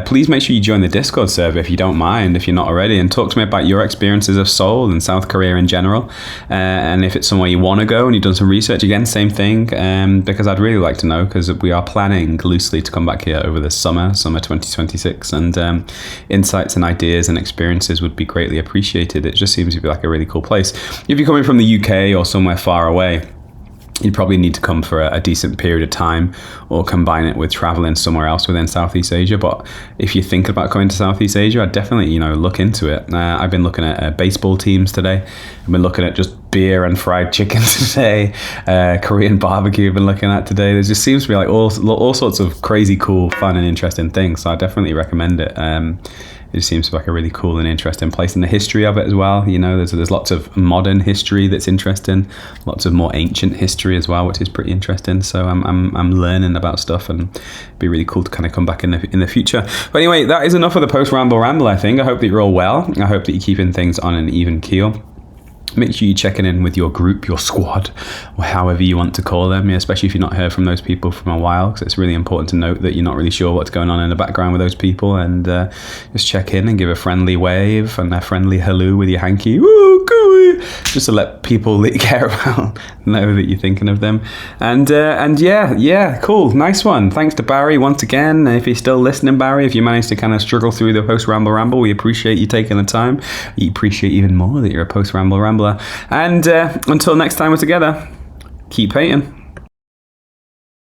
please make sure you join the Discord server if you don't mind, if you're not already, and talk to me about your experiences of Seoul and South Korea in general. And if it's somewhere you want to go and you've done some research, again, same thing, because I'd really like to know, because we are planning loosely to come back here over the summer 2026, and insights and ideas and experiences would be greatly appreciated. It just seems to be like a really cool place. If you're coming from the UK or somewhere far away, you'd probably need to come for a decent period of time or combine it with traveling somewhere else within Southeast Asia. But if you're thinking about coming to Southeast Asia, I'd definitely, you know, look into it. I've been looking at baseball teams today. I've been looking at just beer and fried chicken today. Korean barbecue I've been looking at today. There just seems to be like all sorts of crazy, cool, fun and interesting things. So I definitely recommend it. It seems like a really cool and interesting place, and the history of it as well. You know, there's lots of modern history that's interesting, lots of more ancient history as well, which is pretty interesting. So I'm learning about stuff, and it'd be really cool to kind of come back in the future. But anyway, that is enough of the post ramble. I think. I hope that you're all well. I hope that you're keeping things on an even keel. Make sure you're checking in with your group, your squad, or however you want to call them, especially if you've not heard from those people from a while, because it's really important to note that you're not really sure what's going on in the background with those people, and just check in and give a friendly wave and a friendly hello with your hanky. Woo, gooey, just to let people that you care about know that you're thinking of them. And yeah, cool, nice one. Thanks to Barry once again. If you're still listening, Barry, if you managed to kind of struggle through the post ramble, we appreciate you taking the time. We appreciate even more that you're a post ramble. And until next time we're together, keep painting.